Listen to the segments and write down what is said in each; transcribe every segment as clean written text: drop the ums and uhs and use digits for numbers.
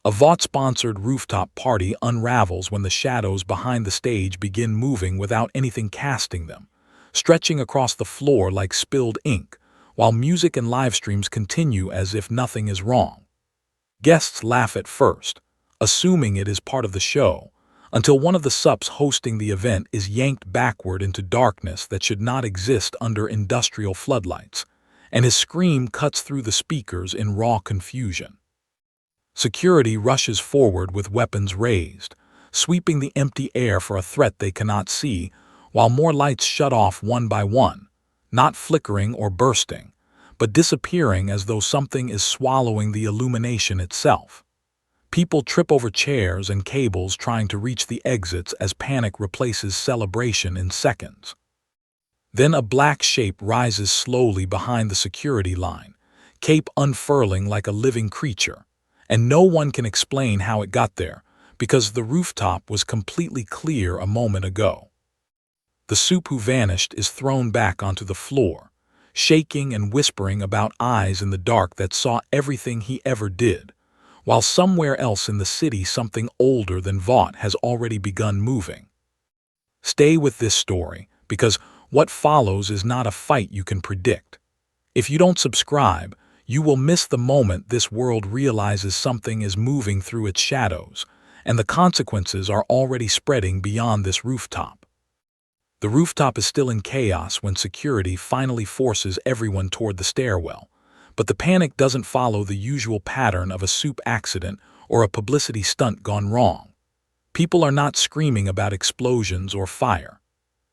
A Vought-sponsored rooftop party unravels when the shadows behind the stage begin moving without anything casting them, stretching across the floor like spilled ink, while music and live streams continue as if nothing is wrong. Guests laugh at first, assuming it is part of the show, until one of the Supes hosting the event is yanked backward into darkness that should not exist under industrial floodlights, and his scream cuts through the speakers in raw confusion. Security rushes forward with weapons raised, sweeping the empty air for a threat they cannot see, while more lights shut off one by one, not flickering or bursting, but disappearing as though something is swallowing the illumination itself. People trip over chairs and cables trying to reach the exits as panic replaces celebration in seconds. Then a black shape rises slowly behind the security line, cape unfurling like a living creature, and no one can explain how it got there, because the rooftop was completely clear a moment ago. The Supe who vanished is thrown back onto the floor, shaking and whispering about eyes in the dark that saw everything he ever did, while somewhere else in the city something older than Vought has already begun moving. Stay with this story, because what follows is not a fight you can predict. If you don't subscribe, you will miss the moment this world realizes something is moving through its shadows, and the consequences are already spreading beyond this rooftop. The rooftop is still in chaos when security finally forces everyone toward the stairwell, but the panic doesn't follow the usual pattern of a Supe accident or a publicity stunt gone wrong. People are not screaming about explosions or fire.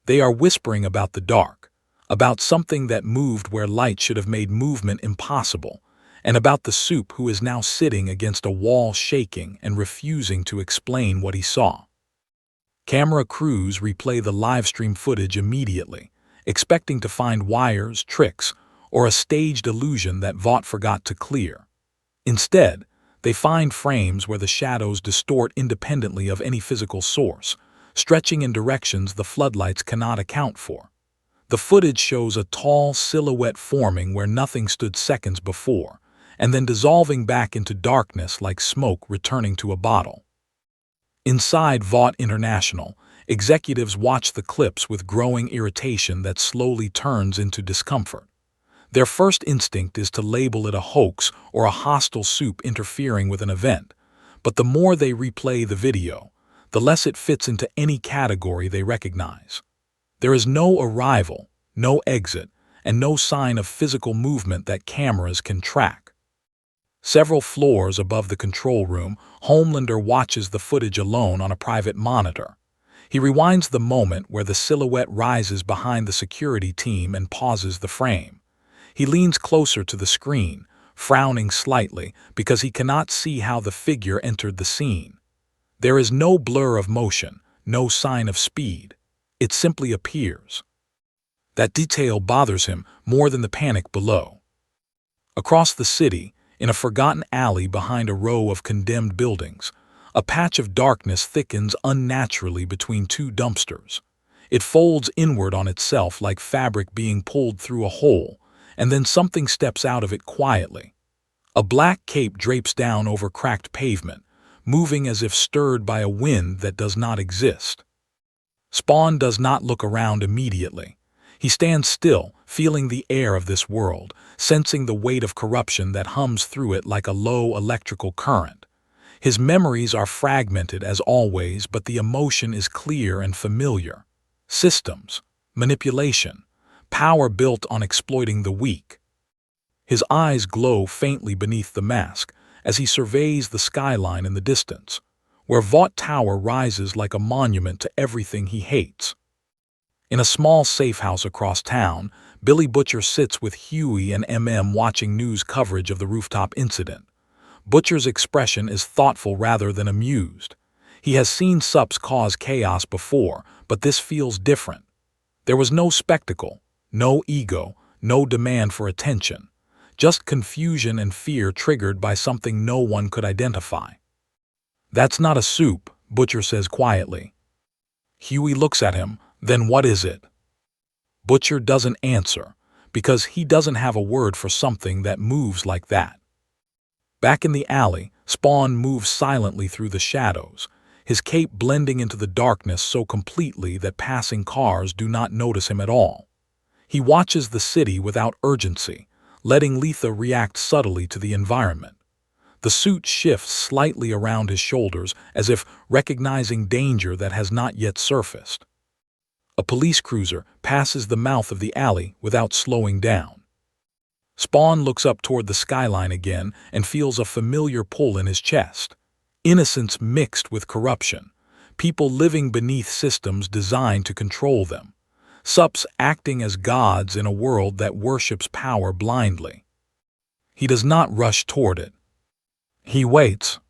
They are whispering about the dark, about something that moved where light should have made movement impossible, and about the Supe who is now sitting against a wall shaking and refusing to explain what he saw. Camera crews replay the livestream footage immediately, expecting to find wires, tricks, or a staged illusion that Vought forgot to clear. Instead, they find frames where the shadows distort independently of any physical source, stretching in directions the floodlights cannot account for. The footage shows a tall silhouette forming where nothing stood seconds before, and then dissolving back into darkness like smoke returning to a bottle. Inside Vought International, executives watch the clips with growing irritation that slowly turns into discomfort. Their first instinct is to label it a hoax or a hostile Supe interfering with an event, but the more they replay the video, the less it fits into any category they recognize. There is no arrival, no exit, and no sign of physical movement that cameras can track. Several floors above the control room, Homelander watches the footage alone on a private monitor. He rewinds the moment where the silhouette rises behind the security team and pauses the frame. He leans closer to the screen, frowning slightly because he cannot see how the figure entered the scene. There is no blur of motion, no sign of speed. It simply appears. That detail bothers him more than the panic below. Across the city, in a forgotten alley behind a row of condemned buildings, a patch of darkness thickens unnaturally between two dumpsters. It folds inward on itself like fabric being pulled through a hole, and then something steps out of it quietly. A black cape drapes down over cracked pavement, moving as if stirred by a wind that does not exist. Spawn does not look around immediately. He stands still, feeling the air of this world, sensing the weight of corruption that hums through it like a low electrical current. His memories are fragmented as always, but the emotion is clear and familiar. Systems, manipulation, power built on exploiting the weak. His eyes glow faintly beneath the mask as he surveys the skyline in the distance, where Vought Tower rises like a monument to everything he hates. In a small safe house across town, Billy Butcher sits with Huey and watching news coverage of the rooftop incident. Butcher's expression is thoughtful rather than amused. He has seen Supes cause chaos before, but this feels different. There was no spectacle, no ego, no demand for attention, just confusion and fear triggered by something no one could identify. "That's not a Supe," Butcher says quietly. Huey looks at him. "Then what is it?" Butcher doesn't answer, because he doesn't have a word for something that moves like that. Back in the alley, Spawn moves silently through the shadows, his cape blending into the darkness so completely that passing cars do not notice him at all. He watches the city without urgency, letting Letha react subtly to the environment. The suit shifts slightly around his shoulders as if recognizing danger that has not yet surfaced. A police cruiser passes the mouth of the alley without slowing down. Spawn looks up toward the skyline again and feels a familiar pull in his chest. Innocence mixed with corruption. People living beneath systems designed to control them. Supes acting as gods in a world that worships power blindly. He does not rush toward it. He waits.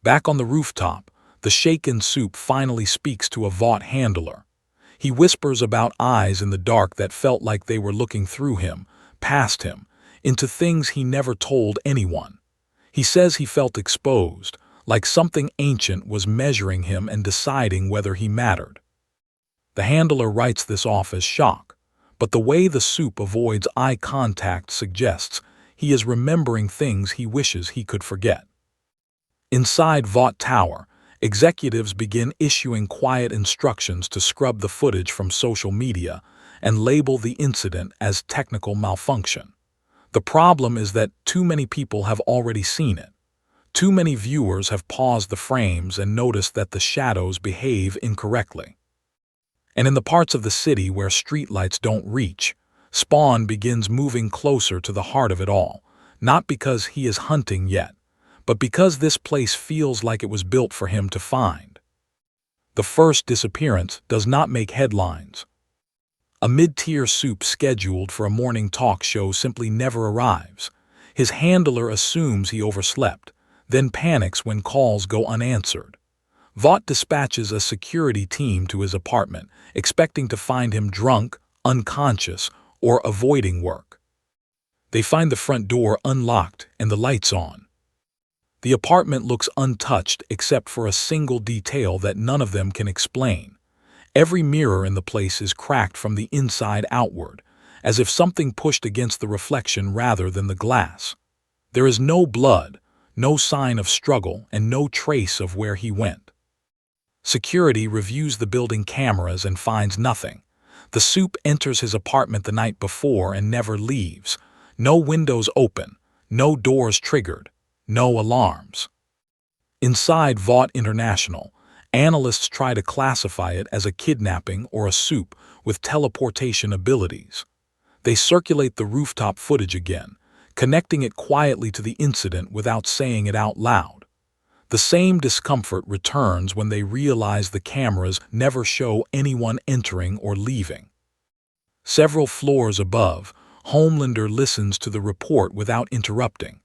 Back on the rooftop, the shaken Supe finally speaks to a Vought handler. He whispers about eyes in the dark that felt like they were looking through him, past him, into things he never told anyone. He says he felt exposed, like something ancient was measuring him and deciding whether he mattered. The handler writes this off as shock, but the way the Supe avoids eye contact suggests he is remembering things he wishes he could forget. Inside Vought Tower, executives begin issuing quiet instructions to scrub the footage from social media and label the incident as technical malfunction. The problem is that too many people have already seen it. Too many viewers have paused the frames and noticed that the shadows behave incorrectly. And in the parts of the city where streetlights don't reach, Spawn begins moving closer to the heart of it all, not because he is hunting yet, but because this place feels like it was built for him to find. The first disappearance does not make headlines. A mid-tier Supe scheduled for a morning talk show simply never arrives. His handler assumes he overslept, then panics when calls go unanswered. Vought dispatches a security team to his apartment, expecting to find him drunk, unconscious, or avoiding work. They find the front door unlocked and the lights on. The apartment looks untouched except for a single detail that none of them can explain. Every mirror in the place is cracked from the inside outward, as if something pushed against the reflection rather than the glass. There is no blood, no sign of struggle, and no trace of where he went. Security reviews the building cameras and finds nothing. The Supe enters his apartment the night before and never leaves. No windows open, no doors triggered, no alarms. Inside Vought International, analysts try to classify it as a kidnapping or a Supe with teleportation abilities. They circulate the rooftop footage again, connecting it quietly to the incident without saying it out loud. The same discomfort returns when they realize the cameras never show anyone entering or leaving. Several floors above, Homelander listens to the report without interrupting.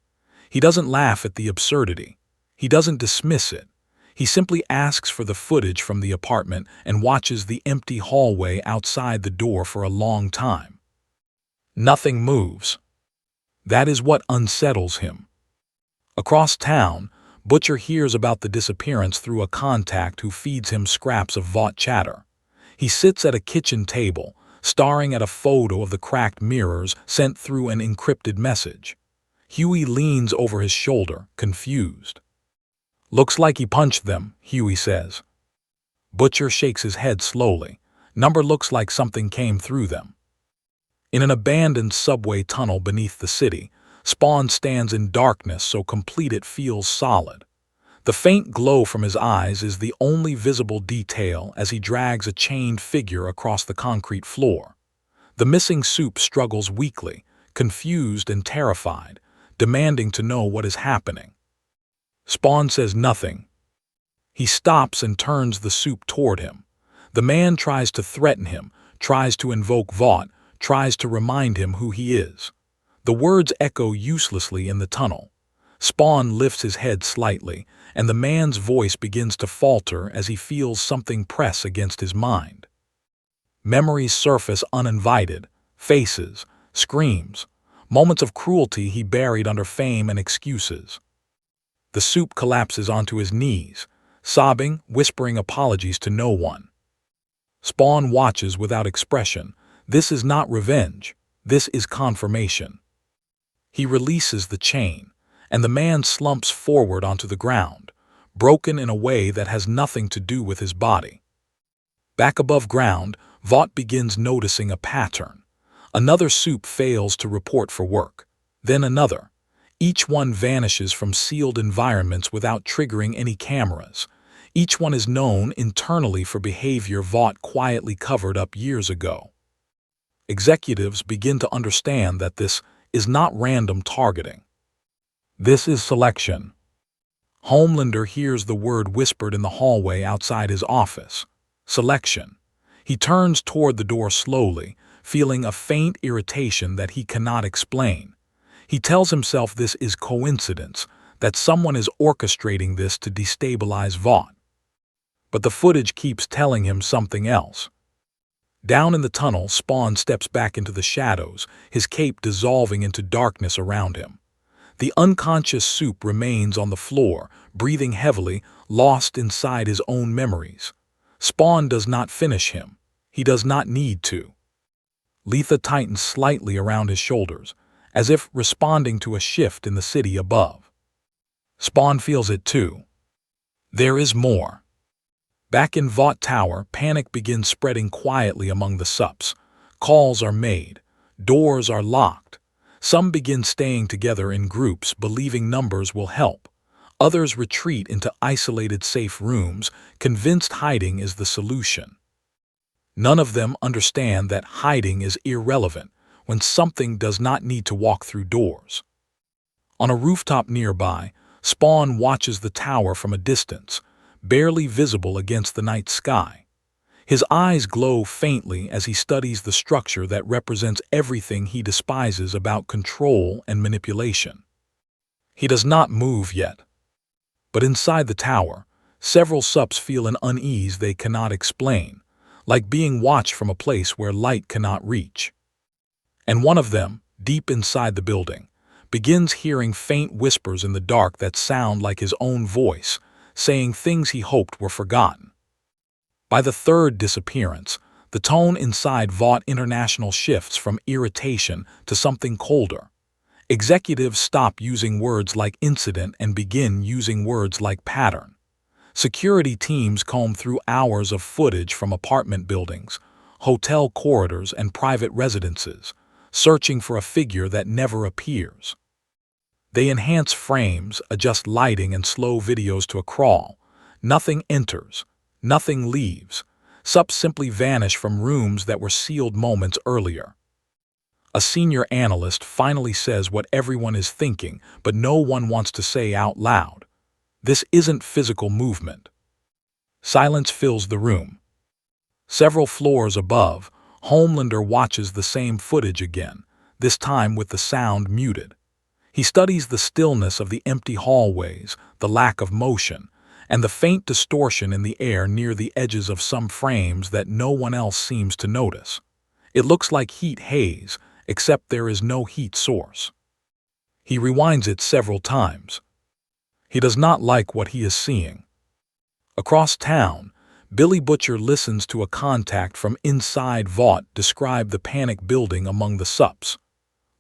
He doesn't laugh at the absurdity. He doesn't dismiss it. He simply asks for the footage from the apartment and watches the empty hallway outside the door for a long time. Nothing moves. That is what unsettles him. Across town, Butcher hears about the disappearance through a contact who feeds him scraps of Vought chatter. He sits at a kitchen table, staring at a photo of the cracked mirrors sent through an encrypted message. Huey leans over his shoulder, confused. "Looks like he punched them," Huey says. Butcher shakes his head slowly. "Number looks like something came through them." In an abandoned subway tunnel beneath the city, Spawn stands in darkness so complete it feels solid. The faint glow from his eyes is the only visible detail as he drags a chained figure across the concrete floor. The missing Supe struggles weakly, confused and terrified, demanding to know what is happening. Spawn says nothing. He stops and turns the Supe toward him. The man tries to threaten him, tries to invoke Vought, tries to remind him who he is. The words echo uselessly in the tunnel. Spawn lifts his head slightly, and the man's voice begins to falter as he feels something press against his mind. Memories surface uninvited, faces, screams, moments of cruelty he buried under fame and excuses. The Supe collapses onto his knees, sobbing, whispering apologies to no one. Spawn watches without expression. This is not revenge. This is confirmation. He releases the chain, and the man slumps forward onto the ground, broken in a way that has nothing to do with his body. Back above ground, Vought begins noticing a pattern. Another Supe fails to report for work, then another. Each one vanishes from sealed environments without triggering any cameras. Each one is known internally for behavior Vought quietly covered up years ago. Executives begin to understand that this is not random targeting. This is selection. Homelander hears the word whispered in the hallway outside his office. Selection. He turns toward the door slowly, feeling a faint irritation that he cannot explain. He tells himself this is coincidence, that someone is orchestrating this to destabilize Vought. But the footage keeps telling him something else. Down in the tunnel, Spawn steps back into the shadows, his cape dissolving into darkness around him. The unconscious Supe remains on the floor, breathing heavily, lost inside his own memories. Spawn does not finish him. He does not need to. Letha tightens slightly around his shoulders, as if responding to a shift in the city above. Spawn feels it too. There is more. Back in Vought Tower, panic begins spreading quietly among the Supes. Calls are made. Doors are locked. Some begin staying together in groups, believing numbers will help. Others retreat into isolated safe rooms, convinced hiding is the solution. None of them understand that hiding is irrelevant when something does not need to walk through doors. On a rooftop nearby, Spawn watches the tower from a distance, barely visible against the night sky. His eyes glow faintly as he studies the structure that represents everything he despises about control and manipulation. He does not move yet. But inside the tower, several Supes feel an unease they cannot explain, like being watched from a place where light cannot reach. And one of them, deep inside the building, begins hearing faint whispers in the dark that sound like his own voice, saying things he hoped were forgotten. By the third disappearance, the tone inside Vought International shifts from irritation to something colder. Executives stop using words like incident and begin using words like pattern. Security teams comb through hours of footage from apartment buildings, hotel corridors, and private residences, searching for a figure that never appears. They enhance frames, adjust lighting, and slow videos to a crawl. Nothing enters. Nothing leaves. Supes simply vanish from rooms that were sealed moments earlier. A senior analyst finally says what everyone is thinking, but no one wants to say out loud. This isn't physical movement. Silence fills the room. Several floors above, Homelander watches the same footage again, this time with the sound muted. He studies the stillness of the empty hallways, the lack of motion, and the faint distortion in the air near the edges of some frames that no one else seems to notice. It looks like heat haze, except there is no heat source. He rewinds it several times. He does not like what he is seeing. Across town, Billy Butcher listens to a contact from inside Vought describe the panic building among the Supes.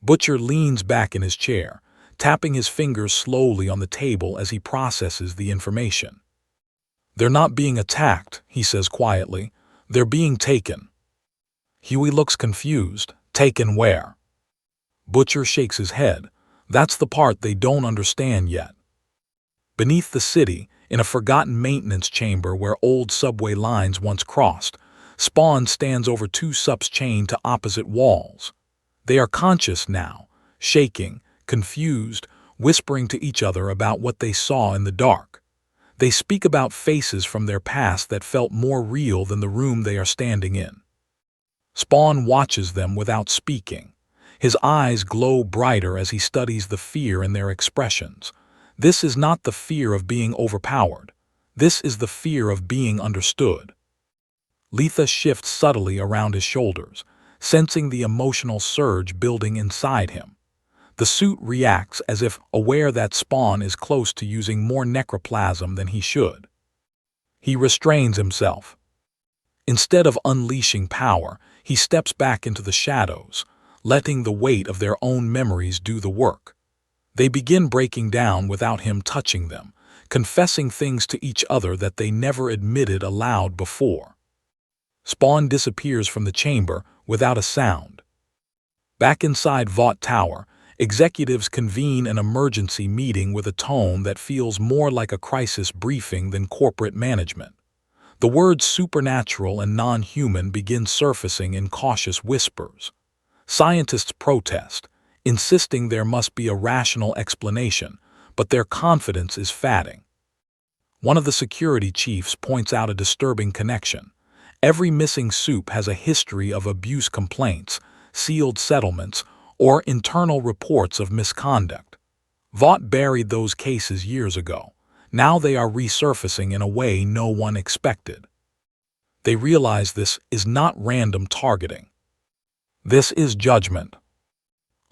Butcher leans back in his chair, tapping his fingers slowly on the table as he processes the information. "They're not being attacked," he says quietly. "They're being taken." Huey looks confused. "Taken where?" Butcher shakes his head. "That's the part they don't understand yet." Beneath the city, in a forgotten maintenance chamber where old subway lines once crossed, Spawn stands over two Supes chained to opposite walls. They are conscious now, shaking, confused, whispering to each other about what they saw in the dark. They speak about faces from their past that felt more real than the room they are standing in. Spawn watches them without speaking. His eyes glow brighter as he studies the fear in their expressions. This is not the fear of being overpowered. This is the fear of being understood. Letha shifts subtly around his shoulders, sensing the emotional surge building inside him. The suit reacts as if aware that Spawn is close to using more necroplasm than he should. He restrains himself. Instead of unleashing power, he steps back into the shadows, letting the weight of their own memories do the work. They begin breaking down without him touching them, confessing things to each other that they never admitted aloud before. Spawn disappears from the chamber without a sound. Back inside Vought Tower, executives convene an emergency meeting with a tone that feels more like a crisis briefing than corporate management. The words supernatural and non-human begin surfacing in cautious whispers. Scientists protest, insisting there must be a rational explanation, but their confidence is fading. One of the security chiefs points out a disturbing connection. Every missing Supe has a history of abuse complaints, sealed settlements, or internal reports of misconduct. Vought buried those cases years ago. Now they are resurfacing in a way no one expected. They realize this is not random targeting. This is judgment.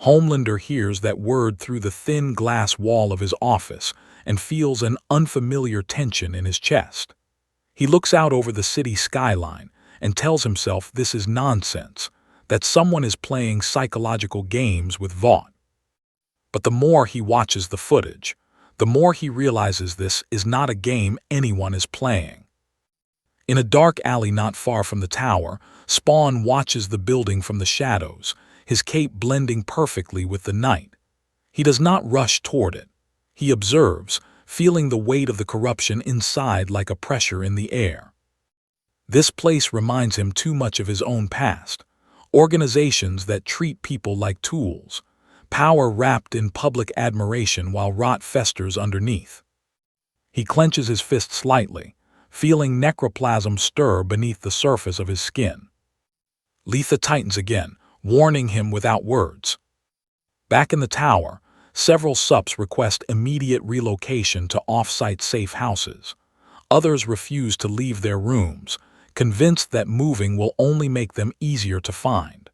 Homelander hears that word through the thin glass wall of his office and feels an unfamiliar tension in his chest. He looks out over the city skyline and tells himself this is nonsense, that someone is playing psychological games with Vought. But the more he watches the footage, the more he realizes this is not a game anyone is playing. In a dark alley not far from the tower, Spawn watches the building from the shadows, his cape blending perfectly with the night. He does not rush toward it. He observes, feeling the weight of the corruption inside like a pressure in the air. This place reminds him too much of his own past. Organizations that treat people like tools. Power wrapped in public admiration while rot festers underneath. He clenches his fist slightly, feeling necroplasm stir beneath the surface of his skin. Letha tightens again, warning him without words. Back in the tower, several Supes request immediate relocation to off-site safe houses. Others refuse to leave their rooms, convinced that moving will only make them easier to find.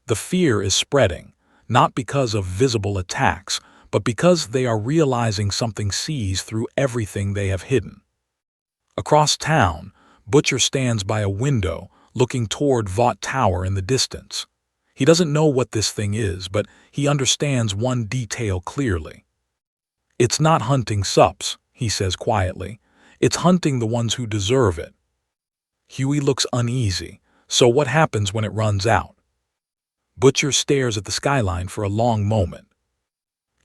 The fear is spreading, not because of visible attacks, but because they are realizing something sees through everything they have hidden. Across town, Butcher stands by a window, looking toward Vought Tower in the distance. He doesn't know what this thing is, but he understands one detail clearly. It's not hunting Supes, he says quietly. It's hunting the ones who deserve it. Huey looks uneasy. So what happens when it runs out? Butcher stares at the skyline for a long moment.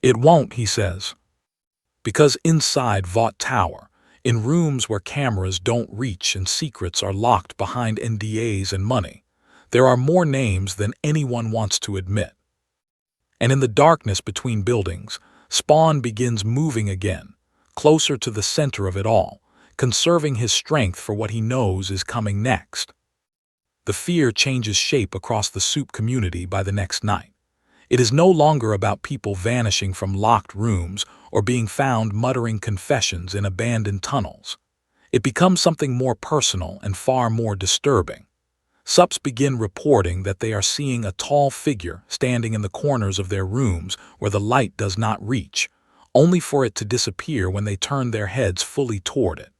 It won't, he says. Because inside Vought Tower, in rooms where cameras don't reach and secrets are locked behind NDAs and money, there are more names than anyone wants to admit. And in the darkness between buildings, Spawn begins moving again, closer to the center of it all, conserving his strength for what he knows is coming next. The fear changes shape across the Supe community by the next night. It is no longer about people vanishing from locked rooms or being found muttering confessions in abandoned tunnels. It becomes something more personal and far more disturbing. Supes begin reporting that they are seeing a tall figure standing in the corners of their rooms where the light does not reach, only for it to disappear when they turn their heads fully toward it.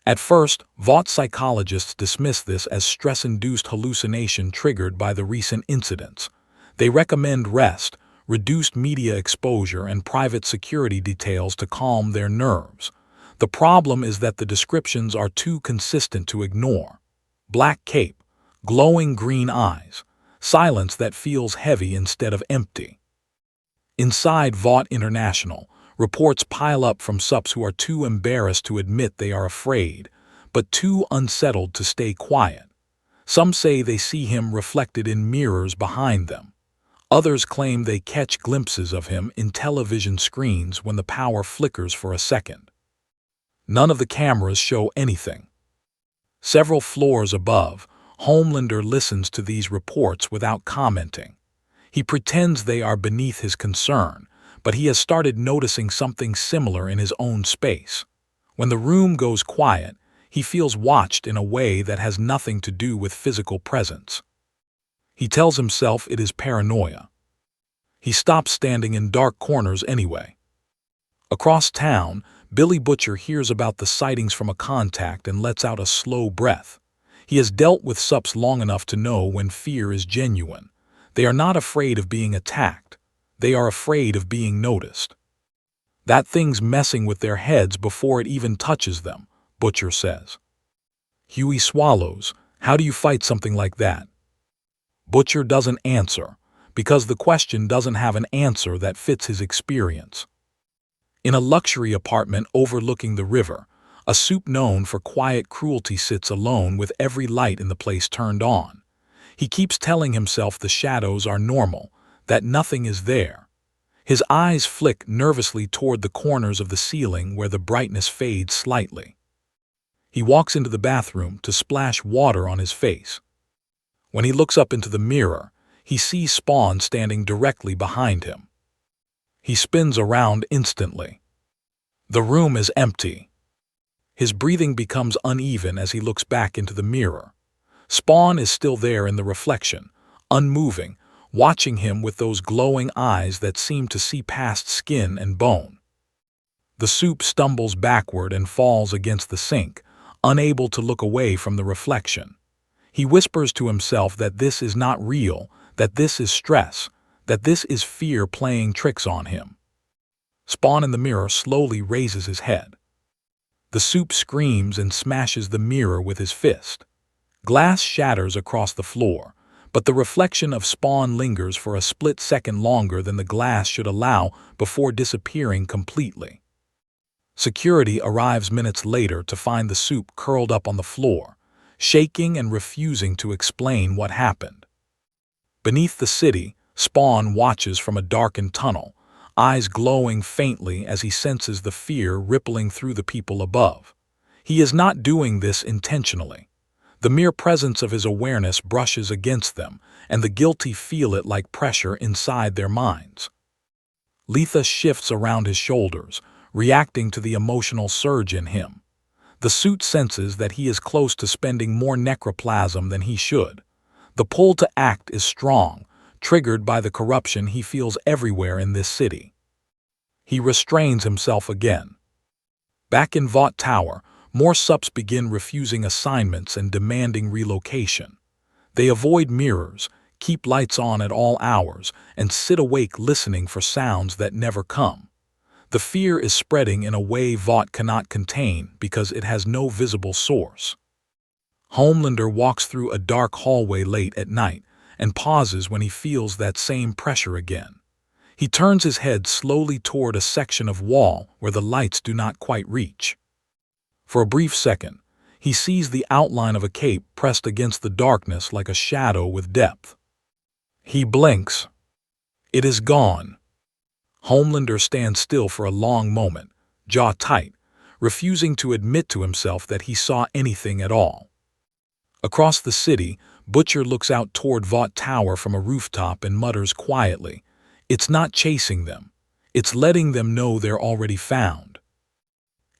At first, Vought psychologists dismiss this as stress-induced hallucination triggered by the recent incidents. They recommend rest, reduced media exposure, and private security details to calm their nerves. The problem is that the descriptions are too consistent to ignore. Black cape, glowing green eyes, silence that feels heavy instead of empty. Inside Vought International, reports pile up from Supes who are too embarrassed to admit they are afraid, but too unsettled to stay quiet. Some say they see him reflected in mirrors behind them. Others claim they catch glimpses of him in television screens when the power flickers for a second. None of the cameras show anything. Several floors above, Homelander listens to these reports without commenting. He pretends they are beneath his concern, but he has started noticing something similar in his own space. When the room goes quiet, he feels watched in a way that has nothing to do with physical presence. He tells himself it is paranoia. He stops standing in dark corners anyway. Across town, Billy Butcher hears about the sightings from a contact and lets out a slow breath. He has dealt with Supes long enough to know when fear is genuine. They are not afraid of being attacked. They are afraid of being noticed. That thing's messing with their heads before it even touches them, Butcher says. Huey swallows. How do you fight something like that? Butcher doesn't answer, because the question doesn't have an answer that fits his experience. In a luxury apartment overlooking the river, a Supe known for quiet cruelty sits alone with every light in the place turned on. He keeps telling himself the shadows are normal, that nothing is there. His eyes flick nervously toward the corners of the ceiling where the brightness fades slightly. He walks into the bathroom to splash water on his face. When he looks up into the mirror, he sees Spawn standing directly behind him. He spins around instantly. The room is empty. His breathing becomes uneven as he looks back into the mirror. Spawn is still there in the reflection, unmoving, watching him with those glowing eyes that seem to see past skin and bone. The Supe stumbles backward and falls against the sink, unable to look away from the reflection. He whispers to himself that this is not real, that this is stress, that this is fear playing tricks on him. Spawn in the mirror slowly raises his head. The Supe screams and smashes the mirror with his fist. Glass shatters across the floor, but the reflection of Spawn lingers for a split second longer than the glass should allow before disappearing completely. Security arrives minutes later to find the Supe curled up on the floor, shaking and refusing to explain what happened. Beneath the city, Spawn watches from a darkened tunnel, eyes glowing faintly as he senses the fear rippling through the people above. He is not doing this intentionally. The mere presence of his awareness brushes against them, and the guilty feel it like pressure inside their minds. Letha shifts around his shoulders, reacting to the emotional surge in him. The suit senses that he is close to spending more necroplasm than he should. The pull to act is strong, triggered by the corruption he feels everywhere in this city. He restrains himself again. Back in Vought Tower, more Supes begin refusing assignments and demanding relocation. They avoid mirrors, keep lights on at all hours, and sit awake listening for sounds that never come. The fear is spreading in a way Vought cannot contain because it has no visible source. Homelander walks through a dark hallway late at night and pauses when he feels that same pressure again. He turns his head slowly toward a section of wall where the lights do not quite reach. For a brief second, he sees the outline of a cape pressed against the darkness like a shadow with depth. He blinks. It is gone. Homelander stands still for a long moment, jaw tight, refusing to admit to himself that he saw anything at all. Across the city, Butcher looks out toward Vought Tower from a rooftop and mutters quietly, "It's not chasing them. It's letting them know they're already found."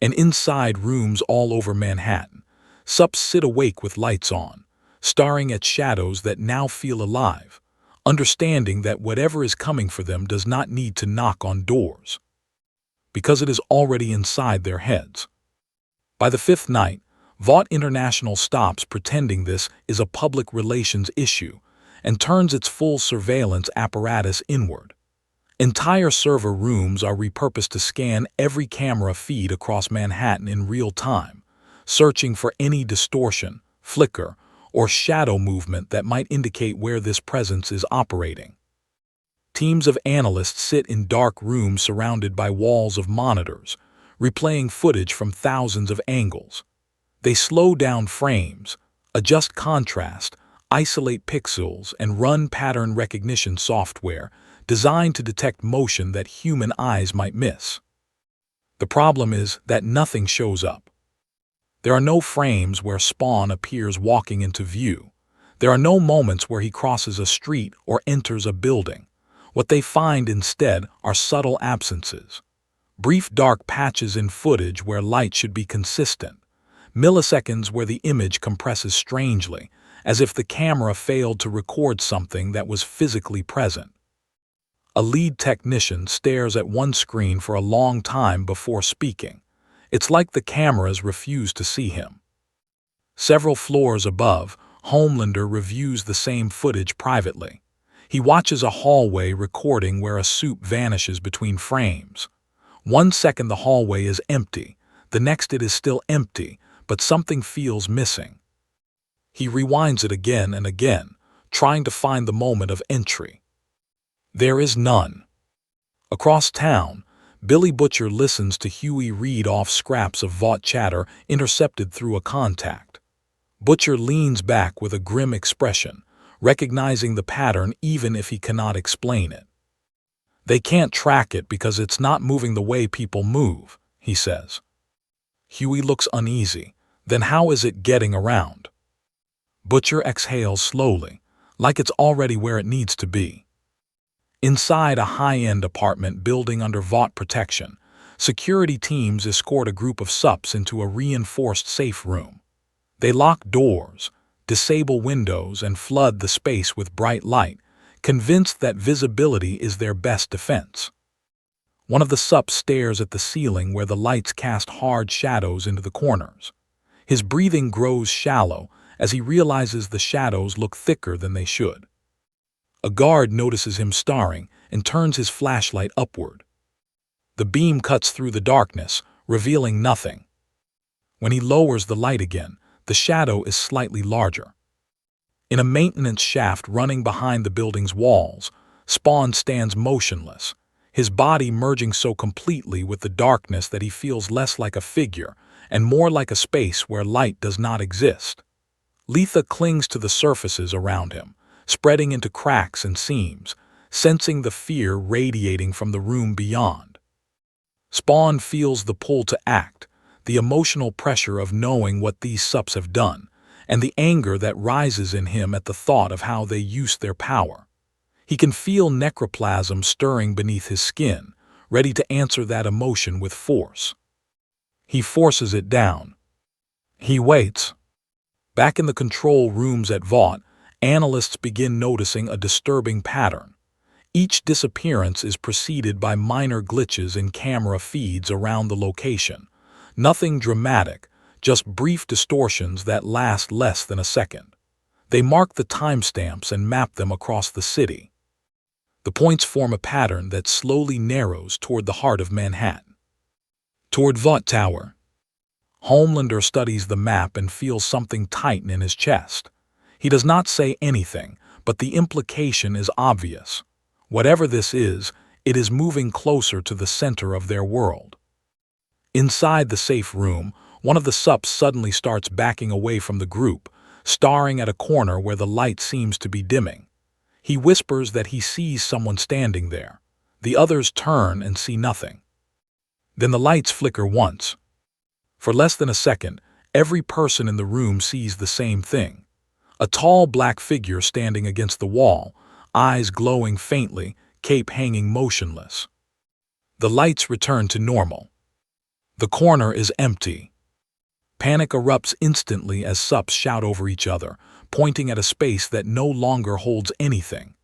And inside rooms all over Manhattan, Supes sit awake with lights on, staring at shadows that now feel alive, understanding that whatever is coming for them does not need to knock on doors, because it is already inside their heads. By the fifth night, Vought International stops pretending this is a public relations issue and turns its full surveillance apparatus inward. Entire server rooms are repurposed to scan every camera feed across Manhattan in real time, searching for any distortion, flicker, or shadow movement that might indicate where this presence is operating. Teams of analysts sit in dark rooms surrounded by walls of monitors, replaying footage from thousands of angles. They slow down frames, adjust contrast, isolate pixels, and run pattern recognition software designed to detect motion that human eyes might miss. The problem is that nothing shows up. There are no frames where Spawn appears walking into view. There are no moments where he crosses a street or enters a building. What they find instead are subtle absences. Brief dark patches in footage where light should be consistent. Milliseconds where the image compresses strangely, as if the camera failed to record something that was physically present. A lead technician stares at one screen for a long time before speaking. It's like the cameras refuse to see him. Several floors above, Homelander reviews the same footage privately. He watches a hallway recording where a Supe vanishes between frames. 1 second the hallway is empty, the next it is still empty, but something feels missing. He rewinds it again and again, trying to find the moment of entry. There is none. Across town, Billy Butcher listens to Huey read off scraps of Vought chatter intercepted through a contact. Butcher leans back with a grim expression, recognizing the pattern even if he cannot explain it. They can't track it because it's not moving the way people move, he says. Huey looks uneasy. Then how is it getting around? Butcher exhales slowly, like it's already where it needs to be. Inside a high-end apartment building under Vought protection, security teams escort a group of Supes into a reinforced safe room. They lock doors, disable windows, and flood the space with bright light, convinced that visibility is their best defense. One of the Supes stares at the ceiling where the lights cast hard shadows into the corners. His breathing grows shallow as he realizes the shadows look thicker than they should. A guard notices him staring and turns his flashlight upward. The beam cuts through the darkness, revealing nothing. When he lowers the light again, the shadow is slightly larger. In a maintenance shaft running behind the building's walls, Spawn stands motionless, his body merging so completely with the darkness that he feels less like a figure and more like a space where light does not exist. Letha clings to the surfaces around him, spreading into cracks and seams, sensing the fear radiating from the room beyond. Spawn feels the pull to act, the emotional pressure of knowing what these Supes have done, and the anger that rises in him at the thought of how they used their power. He can feel necroplasm stirring beneath his skin, ready to answer that emotion with force. He forces it down. He waits. Back in the control rooms at Vought, analysts begin noticing a disturbing pattern. Each disappearance is preceded by minor glitches in camera feeds around the location. Nothing dramatic, just brief distortions that last less than a second. They mark the timestamps and map them across the city. The points form a pattern that slowly narrows toward the heart of Manhattan. Toward Vought Tower. Homelander studies the map and feels something tighten in his chest. He does not say anything, but the implication is obvious. Whatever this is, it is moving closer to the center of their world. Inside the safe room, one of the Supes suddenly starts backing away from the group, staring at a corner where the light seems to be dimming. He whispers that he sees someone standing there. The others turn and see nothing. Then the lights flicker once. For less than a second, every person in the room sees the same thing. A tall black figure standing against the wall, eyes glowing faintly, cape hanging motionless. The lights return to normal. The corner is empty. Panic erupts instantly as Supes shout over each other, pointing at a space that no longer holds anything.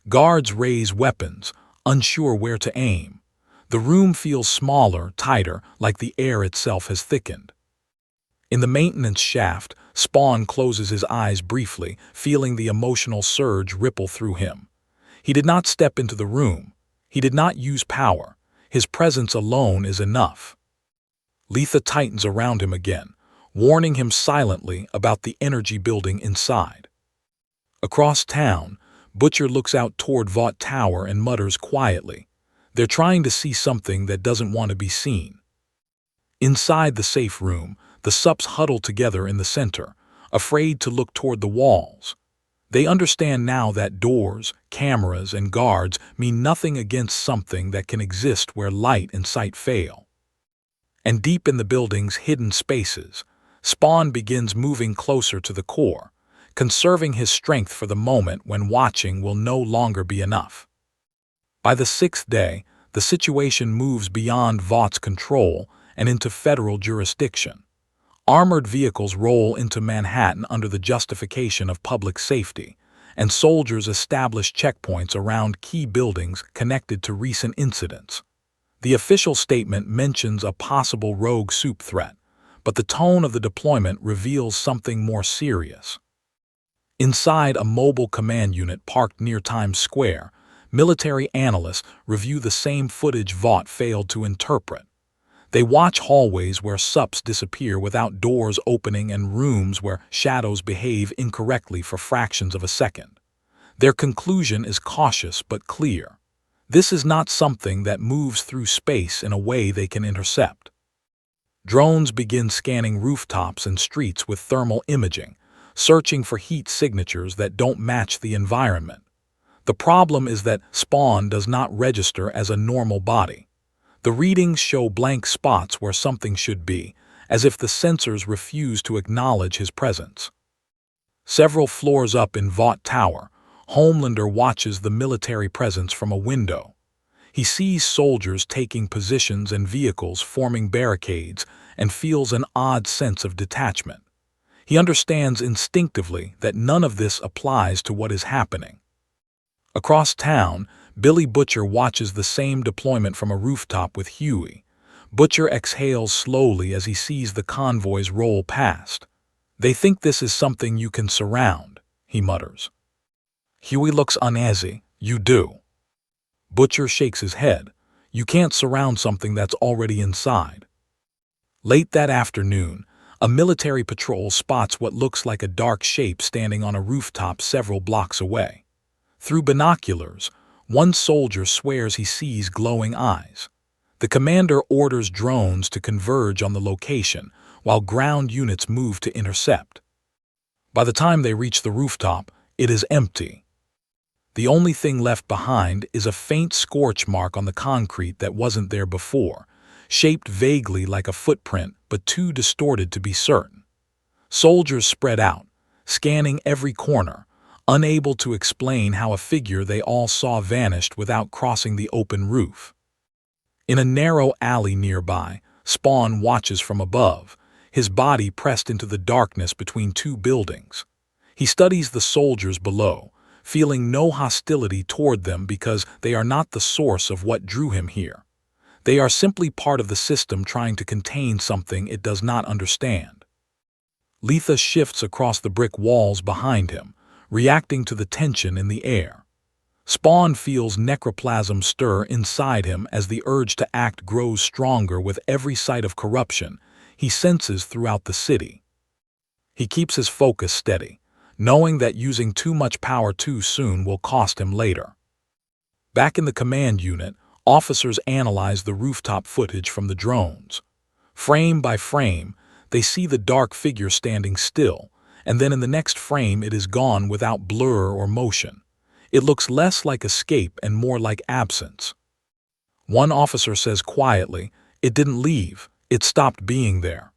Guards raise weapons, unsure where to aim. The room feels smaller, tighter, like the air itself has thickened. In the maintenance shaft, Spawn closes his eyes briefly, feeling the emotional surge ripple through him. He did not step into the room. He did not use power. His presence alone is enough. Letha tightens around him again, warning him silently about the energy building inside. Across town, Butcher looks out toward Vought Tower and mutters quietly. They're trying to see something that doesn't want to be seen. Inside the safe room, the Supes huddle together in the center, afraid to look toward the walls. They understand now that doors, cameras, and guards mean nothing against something that can exist where light and sight fail. And deep in the building's hidden spaces, Spawn begins moving closer to the core, conserving his strength for the moment when watching will no longer be enough. By the 6th day, the situation moves beyond Vaught's control and into federal jurisdiction. Armored vehicles roll into Manhattan under the justification of public safety, and soldiers establish checkpoints around key buildings connected to recent incidents. The official statement mentions a possible rogue Supe threat, but the tone of the deployment reveals something more serious. Inside a mobile command unit parked near Times Square, military analysts review the same footage Vought failed to interpret. They watch hallways where Supes disappear without doors opening and rooms where shadows behave incorrectly for fractions of a second. Their conclusion is cautious but clear. This is not something that moves through space in a way they can intercept. Drones begin scanning rooftops and streets with thermal imaging, searching for heat signatures that don't match the environment. The problem is that Spawn does not register as a normal body. The readings show blank spots where something should be, as if the sensors refuse to acknowledge his presence. Several floors up in Vought Tower, Homelander watches the military presence from a window. He sees soldiers taking positions and vehicles forming barricades and feels an odd sense of detachment. He understands instinctively that none of this applies to what is happening. Across town, Billy Butcher watches the same deployment from a rooftop with Huey. Butcher exhales slowly as he sees the convoys roll past. "They think this is something you can surround," he mutters. Huey looks uneasy. "You do." Butcher shakes his head. "You can't surround something that's already inside." Late that afternoon, a military patrol spots what looks like a dark shape standing on a rooftop several blocks away. Through binoculars, one soldier swears he sees glowing eyes. The commander orders drones to converge on the location, while ground units move to intercept. By the time they reach the rooftop, it is empty. The only thing left behind is a faint scorch mark on the concrete that wasn't there before, shaped vaguely like a footprint but too distorted to be certain. Soldiers spread out, scanning every corner, unable to explain how a figure they all saw vanished without crossing the open roof. In a narrow alley nearby, Spawn watches from above, his body pressed into the darkness between two buildings. He studies the soldiers below, feeling no hostility toward them because they are not the source of what drew him here. They are simply part of the system trying to contain something it does not understand. Letha shifts across the brick walls behind him, reacting to the tension in the air. Spawn feels necroplasm stir inside him as the urge to act grows stronger with every sight of corruption he senses throughout the city. He keeps his focus steady, knowing that using too much power too soon will cost him later. Back in the command unit, officers analyze the rooftop footage from the drones. Frame by frame, they see the dark figure standing still, and then in the next frame it is gone without blur or motion. It looks less like escape and more like absence. One officer says quietly, "It didn't leave, it stopped being there."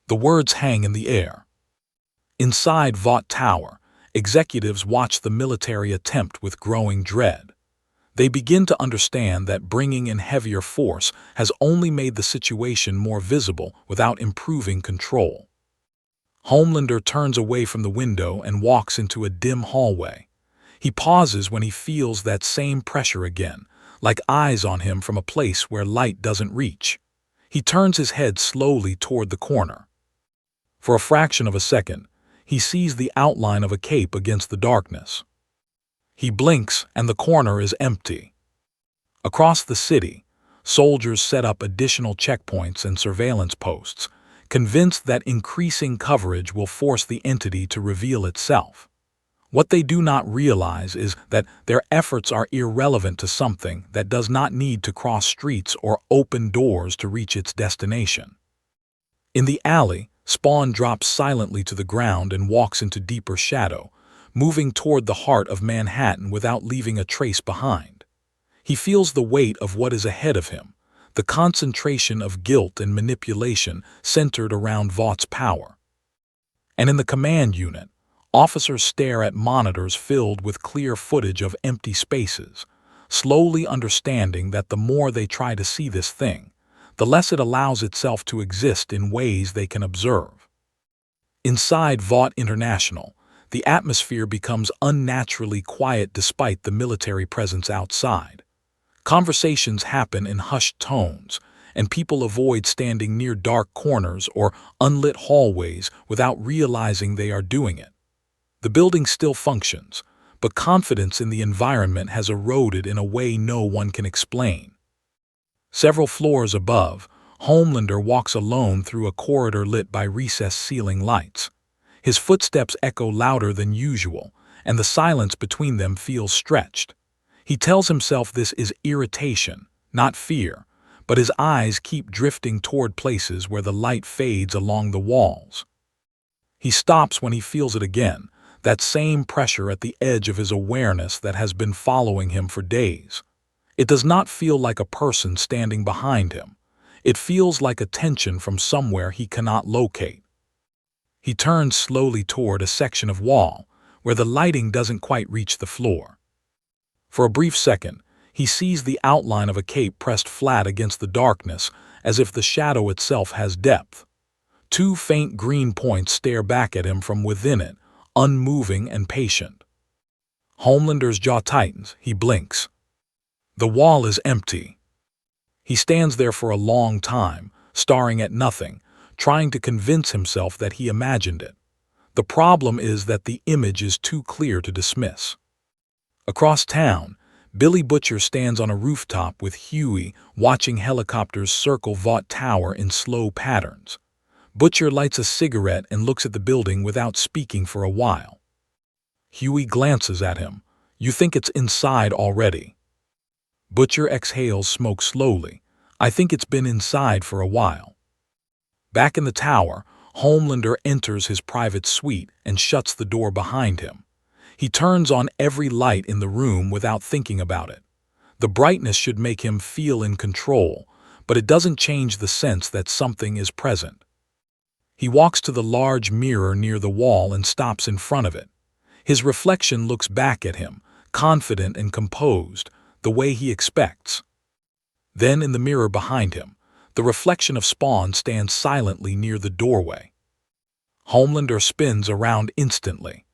The words hang in the air. Inside Vought Tower, executives watch the military attempt with growing dread. They begin to understand that bringing in heavier force has only made the situation more visible without improving control. Homelander turns away from the window and walks into a dim hallway. He pauses when he feels that same pressure again, like eyes on him from a place where light doesn't reach. He turns his head slowly toward the corner. For a fraction of a second, he sees the outline of a cape against the darkness. He blinks and the corner is empty. Across the city, soldiers set up additional checkpoints and surveillance posts, convinced that increasing coverage will force the entity to reveal itself. What they do not realize is that their efforts are irrelevant to something that does not need to cross streets or open doors to reach its destination. In the alley, Spawn drops silently to the ground and walks into deeper shadow, moving toward the heart of Manhattan without leaving a trace behind. He feels the weight of what is ahead of him, the concentration of guilt and manipulation centered around Vought's power. And in the command unit, officers stare at monitors filled with clear footage of empty spaces, slowly understanding that the more they try to see this thing, the less it allows itself to exist in ways they can observe. Inside Vought International, the atmosphere becomes unnaturally quiet despite the military presence outside. Conversations happen in hushed tones, and people avoid standing near dark corners or unlit hallways without realizing they are doing it. The building still functions, but confidence in the environment has eroded in a way no one can explain. Several floors above, Homelander walks alone through a corridor lit by recessed ceiling lights. His footsteps echo louder than usual, and the silence between them feels stretched. He tells himself this is irritation, not fear, but his eyes keep drifting toward places where the light fades along the walls. He stops when he feels it again, that same pressure at the edge of his awareness that has been following him for days. It does not feel like a person standing behind him. It feels like a tension from somewhere he cannot locate. He turns slowly toward a section of wall where the lighting doesn't quite reach the floor. For a brief second, he sees the outline of a cape pressed flat against the darkness, as if the shadow itself has depth. Two faint green points stare back at him from within it, unmoving and patient. Homelander's jaw tightens. He blinks. The wall is empty. He stands there for a long time, staring at nothing, trying to convince himself that he imagined it. The problem is that the image is too clear to dismiss. Across town, Billy Butcher stands on a rooftop with Huey, watching helicopters circle Vought Tower in slow patterns. Butcher lights a cigarette and looks at the building without speaking for a while. Huey glances at him. You think it's inside already? Butcher exhales smoke slowly. I think it's been inside for a while. Back in the tower, Homelander enters his private suite and shuts the door behind him. He turns on every light in the room without thinking about it. The brightness should make him feel in control, but it doesn't change the sense that something is present. He walks to the large mirror near the wall and stops in front of it. His reflection looks back at him, confident and composed, the way he expects. Then in the mirror behind him, the reflection of Spawn stands silently near the doorway. Homelander spins around instantly.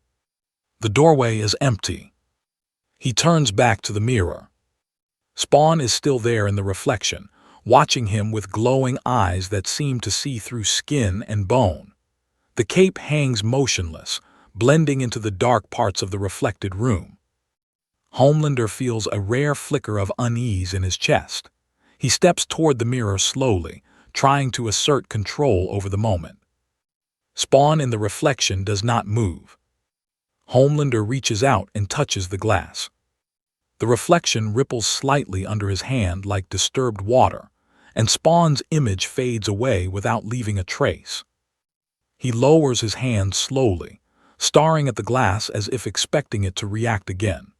The doorway is empty. He turns back to the mirror. Spawn is still there in the reflection, watching him with glowing eyes that seem to see through skin and bone. The cape hangs motionless, blending into the dark parts of the reflected room. Homelander feels a rare flicker of unease in his chest. He steps toward the mirror slowly, trying to assert control over the moment. Spawn in the reflection does not move. Homelander reaches out and touches the glass. The reflection ripples slightly under his hand like disturbed water, and Spawn's image fades away without leaving a trace. He lowers his hand slowly, staring at the glass as if expecting it to react again.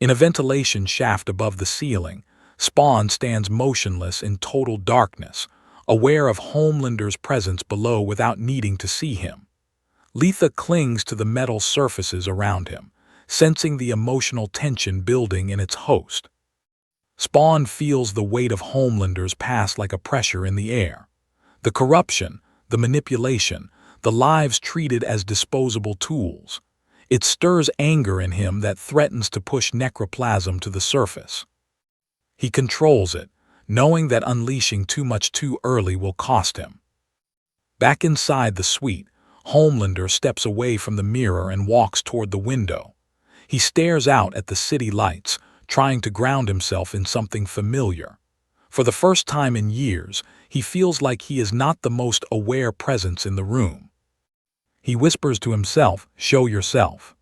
In a ventilation shaft above the ceiling, Spawn stands motionless in total darkness, aware of Homelander's presence below without needing to see him. Letha clings to the metal surfaces around him, sensing the emotional tension building in its host. Spawn feels the weight of Homelander's past like a pressure in the air. The corruption, the manipulation, the lives treated as disposable tools. It stirs anger in him that threatens to push necroplasm to the surface. He controls it, knowing that unleashing too much too early will cost him. Back inside the suite, Homelander steps away from the mirror and walks toward the window. He stares out at the city lights, trying to ground himself in something familiar. For the first time in years, he feels like he is not the most aware presence in the room. He whispers to himself, "Show yourself."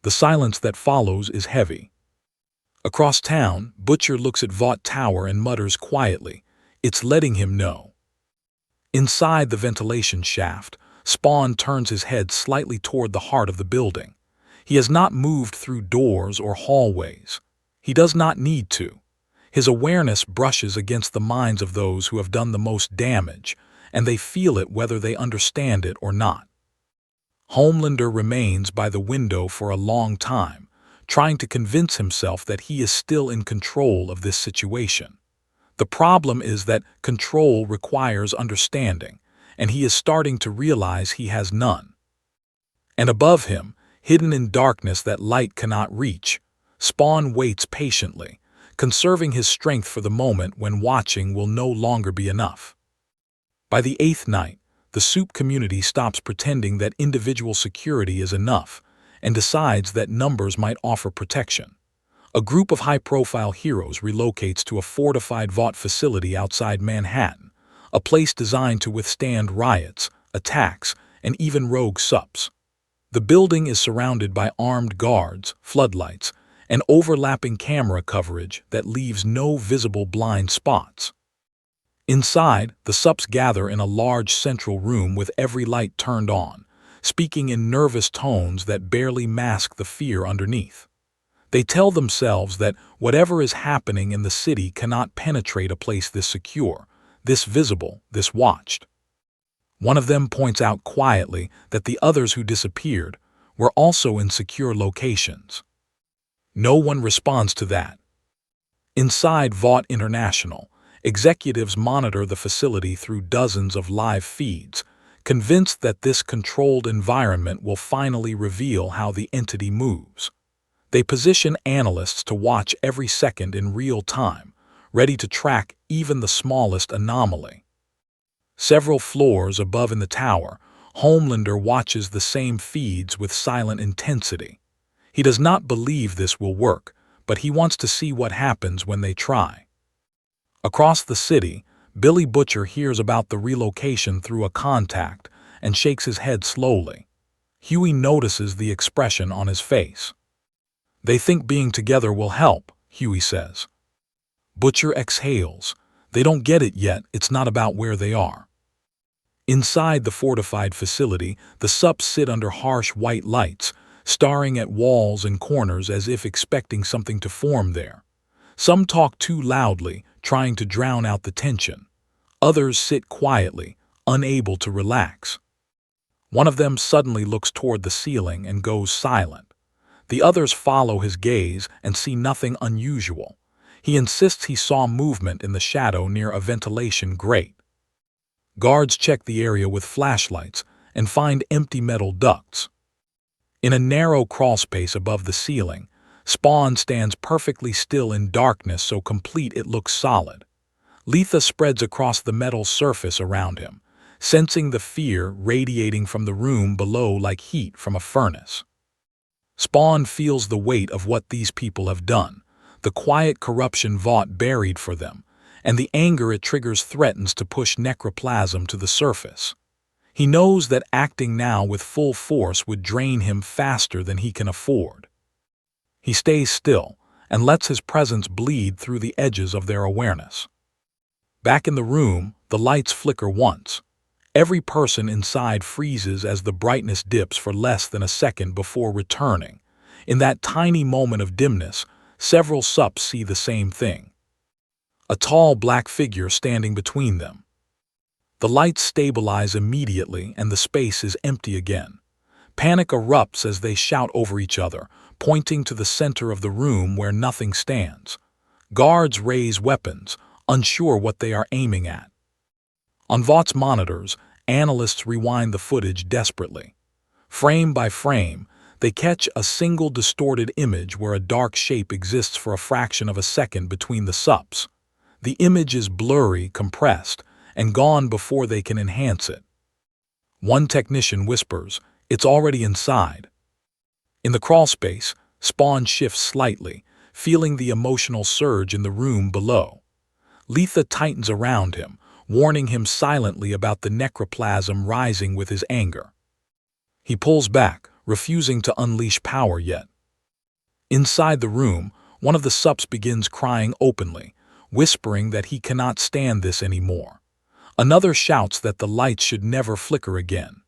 The silence that follows is heavy. Across town, Butcher looks at Vought Tower and mutters quietly, "It's letting him know." Inside the ventilation shaft, Spawn turns his head slightly toward the heart of the building. He has not moved through doors or hallways. He does not need to. His awareness brushes against the minds of those who have done the most damage, and they feel it whether they understand it or not. Homelander remains by the window for a long time, trying to convince himself that he is still in control of this situation. The problem is that control requires understanding, and he is starting to realize he has none. And above him, hidden in darkness that light cannot reach, Spawn waits patiently, conserving his strength for the moment when watching will no longer be enough. By the 8th night, the Supe community stops pretending that individual security is enough and decides that numbers might offer protection. A group of high-profile heroes relocates to a fortified Vought facility outside Manhattan, a place designed to withstand riots, attacks, and even rogue Supes. The building is surrounded by armed guards, floodlights, and overlapping camera coverage that leaves no visible blind spots. Inside, the Supes gather in a large central room with every light turned on, speaking in nervous tones that barely mask the fear underneath. They tell themselves that whatever is happening in the city cannot penetrate a place this secure, this visible, this watched. One of them points out quietly that the others who disappeared were also in secure locations. No one responds to that. Inside Vought International, executives monitor the facility through dozens of live feeds, convinced that this controlled environment will finally reveal how the entity moves. They position analysts to watch every second in real time, ready to track even the smallest anomaly. Several floors above in the tower, Homelander watches the same feeds with silent intensity. He does not believe this will work, but he wants to see what happens when they try. Across the city, Billy Butcher hears about the relocation through a contact and shakes his head slowly. Huey notices the expression on his face. "They think being together will help," Huey says. Butcher exhales. They don't get it yet, it's not about where they are. Inside the fortified facility, the Supes sit under harsh white lights, staring at walls and corners as if expecting something to form there. Some talk too loudly, trying to drown out the tension. Others sit quietly, unable to relax. One of them suddenly looks toward the ceiling and goes silent. The others follow his gaze and see nothing unusual. He insists he saw movement in the shadow near a ventilation grate. Guards check the area with flashlights and find empty metal ducts. In a narrow crawlspace above the ceiling, Spawn stands perfectly still in darkness so complete it looks solid. Letha spreads across the metal surface around him, sensing the fear radiating from the room below like heat from a furnace. Spawn feels the weight of what these people have done, the quiet corruption Vought buried for them, and the anger it triggers threatens to push necroplasm to the surface. He knows that acting now with full force would drain him faster than he can afford. He stays still and lets his presence bleed through the edges of their awareness. Back in the room, the lights flicker once. Every person inside freezes as the brightness dips for less than a second before returning. In that tiny moment of dimness, several Supes see the same thing. A tall black figure standing between them. The lights stabilize immediately and the space is empty again. Panic erupts as they shout over each other, pointing to the center of the room where nothing stands. Guards raise weapons, unsure what they are aiming at. On Vaught's monitors, analysts rewind the footage desperately. Frame by frame, they catch a single distorted image where a dark shape exists for a fraction of a second between the Supes. The image is blurry, compressed, and gone before they can enhance it. One technician whispers, "It's already inside." In the crawlspace, Spawn shifts slightly, feeling the emotional surge in the room below. Letha tightens around him, warning him silently about the necroplasm rising with his anger. He pulls back, refusing to unleash power yet. Inside the room, one of the Supes begins crying openly, whispering that he cannot stand this anymore. Another shouts that the lights should never flicker again.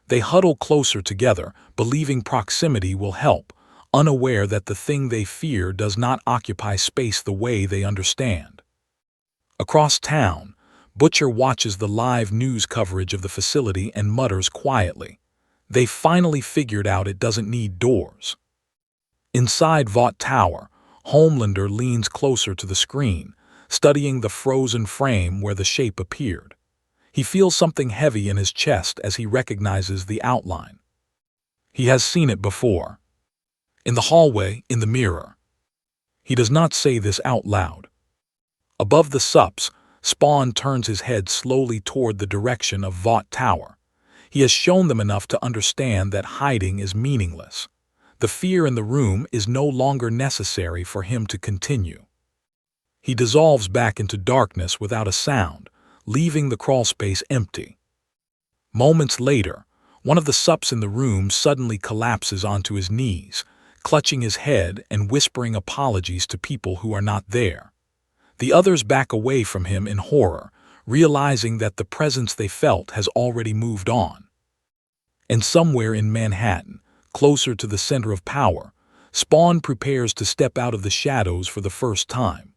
They huddle closer together, believing proximity will help, unaware that the thing they fear does not occupy space the way they understand. Across town, Butcher watches the live news coverage of the facility and mutters quietly. They finally figured out it doesn't need doors. Inside Vought Tower, Homelander leans closer to the screen, studying the frozen frame where the shape appeared. He feels something heavy in his chest as he recognizes the outline. He has seen it before. In the hallway, in the mirror. He does not say this out loud. Above the Supes, Spawn turns his head slowly toward the direction of Vought Tower. He has shown them enough to understand that hiding is meaningless. The fear in the room is no longer necessary for him to continue. He dissolves back into darkness without a sound, leaving the crawlspace empty. Moments later, one of the Supes in the room suddenly collapses onto his knees, clutching his head and whispering apologies to people who are not there. The others back away from him in horror, realizing that the presence they felt has already moved on. And somewhere in Manhattan, closer to the center of power, Spawn prepares to step out of the shadows for the first time.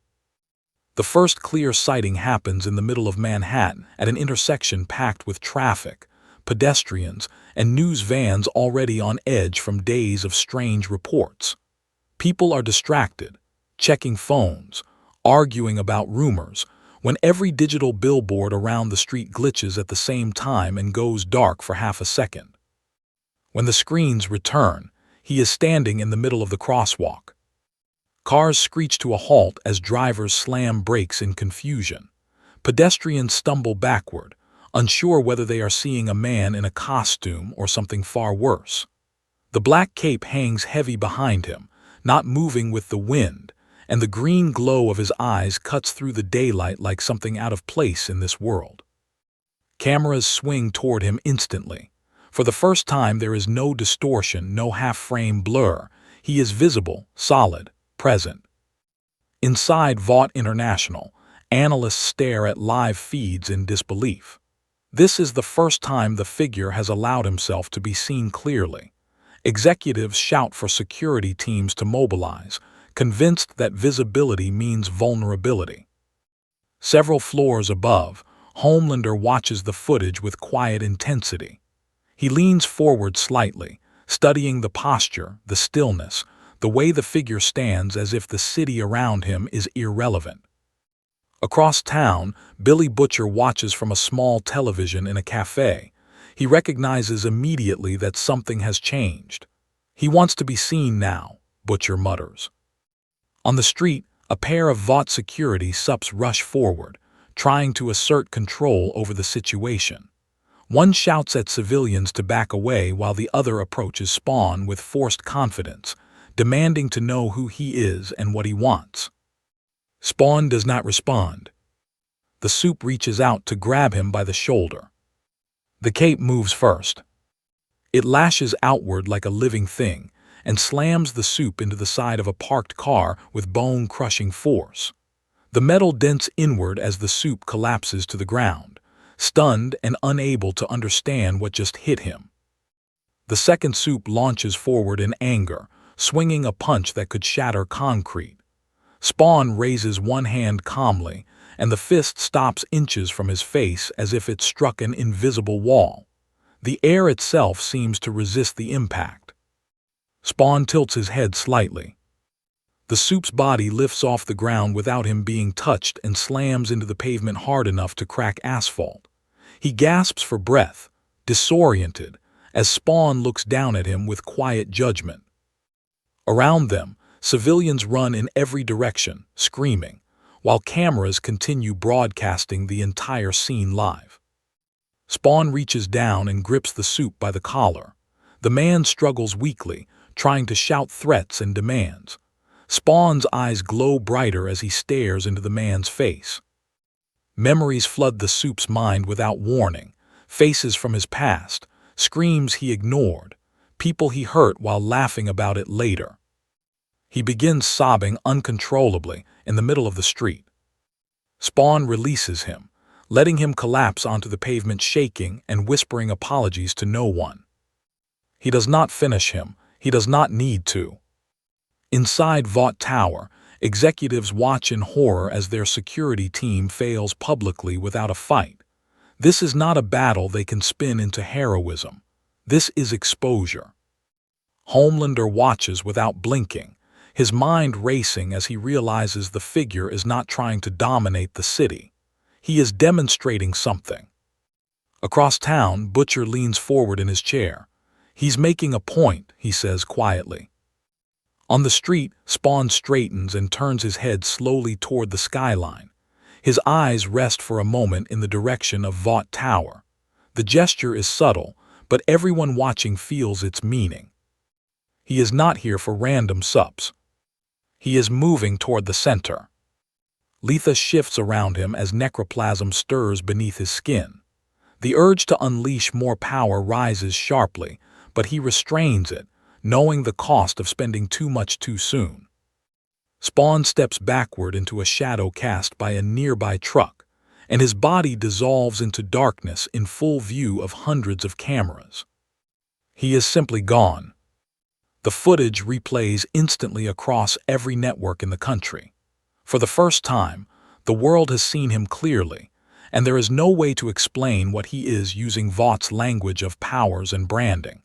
The first clear sighting happens in the middle of Manhattan at an intersection packed with traffic, pedestrians, and news vans already on edge from days of strange reports. People are distracted, checking phones, arguing about rumors, when every digital billboard around the street glitches at the same time and goes dark for half a second. When the screens return, he is standing in the middle of the crosswalk. Cars screech to a halt as drivers slam brakes in confusion. Pedestrians stumble backward, unsure whether they are seeing a man in a costume or something far worse. The black cape hangs heavy behind him, not moving with the wind, and the green glow of his eyes cuts through the daylight like something out of place in this world. Cameras swing toward him instantly. For the first time, there is no distortion, no half-frame blur. He is visible, solid, present. Inside Vought International, analysts stare at live feeds in disbelief. This is the first time the figure has allowed himself to be seen clearly. Executives shout for security teams to mobilize, convinced that visibility means vulnerability. Several floors above, Homelander watches the footage with quiet intensity. He leans forward slightly, studying the posture, the stillness, the way the figure stands as if the city around him is irrelevant. Across town, Billy Butcher watches from a small television in a cafe. He recognizes immediately that something has changed. He wants to be seen now, Butcher mutters. On the street, a pair of Vought security Supes rush forward, trying to assert control over the situation. One shouts at civilians to back away while the other approaches Spawn with forced confidence, demanding to know who he is and what he wants. Spawn does not respond. The Supe reaches out to grab him by the shoulder. The cape moves first. It lashes outward like a living thing and slams the Supe into the side of a parked car with bone-crushing force. The metal dents inward as the Supe collapses to the ground, stunned and unable to understand what just hit him. The second Supe launches forward in anger, swinging a punch that could shatter concrete. Spawn raises one hand calmly, and the fist stops inches from his face as if it struck an invisible wall. The air itself seems to resist the impact. Spawn tilts his head slightly. The Supe's body lifts off the ground without him being touched and slams into the pavement hard enough to crack asphalt. He gasps for breath, disoriented, as Spawn looks down at him with quiet judgment. Around them, civilians run in every direction, screaming, while cameras continue broadcasting the entire scene live. Spawn reaches down and grips the Supe by the collar. The man struggles weakly, trying to shout threats and demands. Spawn's eyes glow brighter as he stares into the man's face. Memories flood the Supe's mind without warning, faces from his past, screams he ignored, people he hurt while laughing about it later. He begins sobbing uncontrollably in the middle of the street. Spawn releases him, letting him collapse onto the pavement shaking and whispering apologies to no one. He does not finish him, he does not need to. Inside Vought Tower, executives watch in horror as their security team fails publicly without a fight. This is not a battle they can spin into heroism. This is exposure. Homelander watches without blinking, his mind racing as he realizes the figure is not trying to dominate the city. He is demonstrating something. Across town, Butcher leans forward in his chair. "He's making a point," he says quietly. On the street, Spawn straightens and turns his head slowly toward the skyline. His eyes rest for a moment in the direction of Vought Tower. The gesture is subtle, but everyone watching feels its meaning. He is not here for random Supes. He is moving toward the center. Letha shifts around him as necroplasm stirs beneath his skin. The urge to unleash more power rises sharply, but he restrains it, knowing the cost of spending too much too soon. Spawn steps backward into a shadow cast by a nearby truck, and his body dissolves into darkness in full view of hundreds of cameras. He is simply gone. The footage replays instantly across every network in the country. For the first time, the world has seen him clearly, and there is no way to explain what he is using Vaught's language of powers and branding.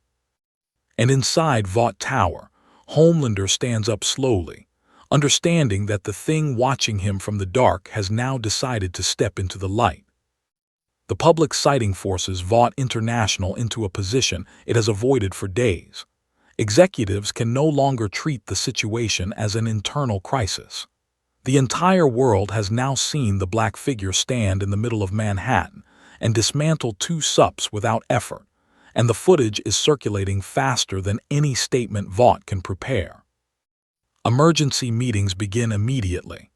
And inside Vought Tower, Homelander stands up slowly, understanding that the thing watching him from the dark has now decided to step into the light. The public sighting forces Vought International into a position it has avoided for days. Executives can no longer treat the situation as an internal crisis. The entire world has now seen the black figure stand in the middle of Manhattan and dismantle two Supes without effort, and the footage is circulating faster than any statement Vought can prepare. Emergency meetings begin immediately.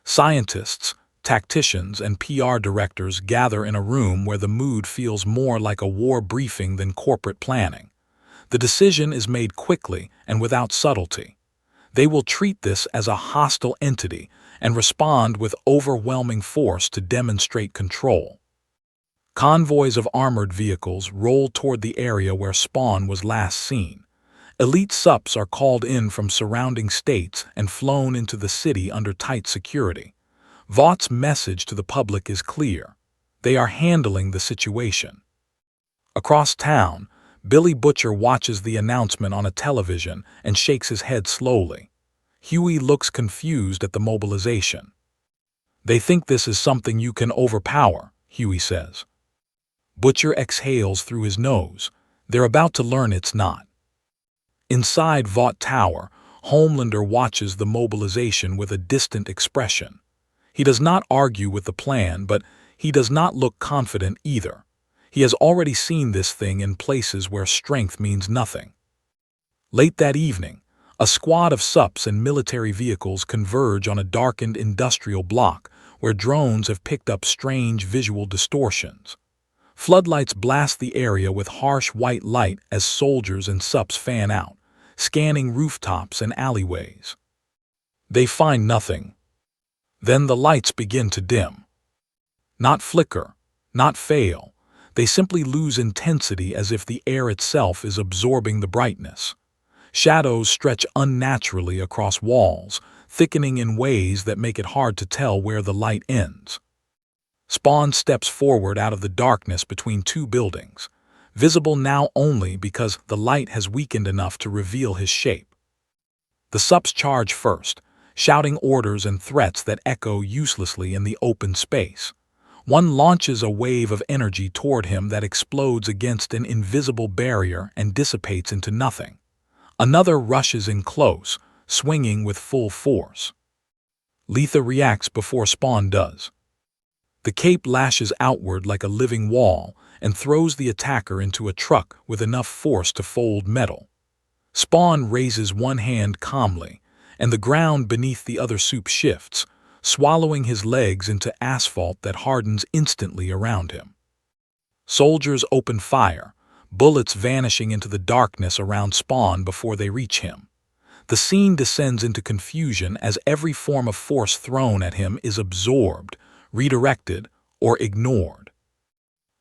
Scientists, tacticians, and PR directors gather in a room where the mood feels more like a war briefing than corporate planning. The decision is made quickly and without subtlety. They will treat this as a hostile entity and respond with overwhelming force to demonstrate control. Convoys of armored vehicles roll toward the area where Spawn was last seen. Elite Supes are called in from surrounding states and flown into the city under tight security. Vaught's message to the public is clear. They are handling the situation. Across town, Billy Butcher watches the announcement on a television and shakes his head slowly. Huey looks confused at the mobilization. "They think this is something you can overpower," Huey says. Butcher exhales through his nose. They're about to learn it's not. Inside Vought Tower, Homelander watches the mobilization with a distant expression. He does not argue with the plan, but he does not look confident either. He has already seen this thing in places where strength means nothing. Late that evening, a squad of Supes and military vehicles converge on a darkened industrial block where drones have picked up strange visual distortions. Floodlights blast the area with harsh white light as soldiers and Supes fan out, scanning rooftops and alleyways. They find nothing. Then the lights begin to dim. Not flicker, not fail. They simply lose intensity as if the air itself is absorbing the brightness. Shadows stretch unnaturally across walls, thickening in ways that make it hard to tell where the light ends. Spawn steps forward out of the darkness between two buildings, visible now only because the light has weakened enough to reveal his shape. The Supes charge first, shouting orders and threats that echo uselessly in the open space. One launches a wave of energy toward him that explodes against an invisible barrier and dissipates into nothing. Another rushes in close, swinging with full force. Letha reacts before Spawn does. The cape lashes outward like a living wall and throws the attacker into a truck with enough force to fold metal. Spawn raises one hand calmly, and the ground beneath the other Supe shifts, swallowing his legs into asphalt that hardens instantly around him. Soldiers open fire, bullets vanishing into the darkness around Spawn before they reach him. The scene descends into confusion as every form of force thrown at him is absorbed, redirected, or ignored.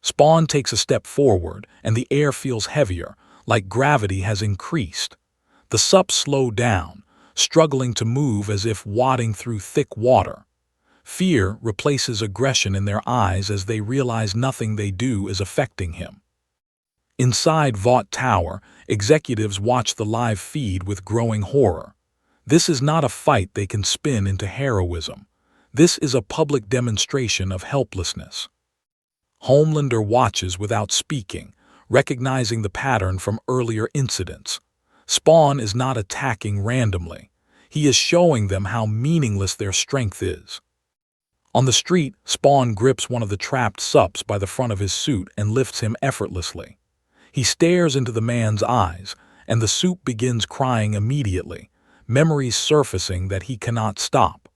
Spawn takes a step forward, and the air feels heavier, like gravity has increased. The Supes slow down, struggling to move as if wading through thick water. Fear replaces aggression in their eyes as they realize nothing they do is affecting him. Inside Vought Tower, executives watch the live feed with growing horror. This is not a fight they can spin into heroism. This is a public demonstration of helplessness. Homelander watches without speaking, recognizing the pattern from earlier incidents. Spawn is not attacking randomly. He is showing them how meaningless their strength is. On the street, Spawn grips one of the trapped Supes by the front of his suit and lifts him effortlessly. He stares into the man's eyes, and the Supe begins crying immediately, memories surfacing that he cannot stop.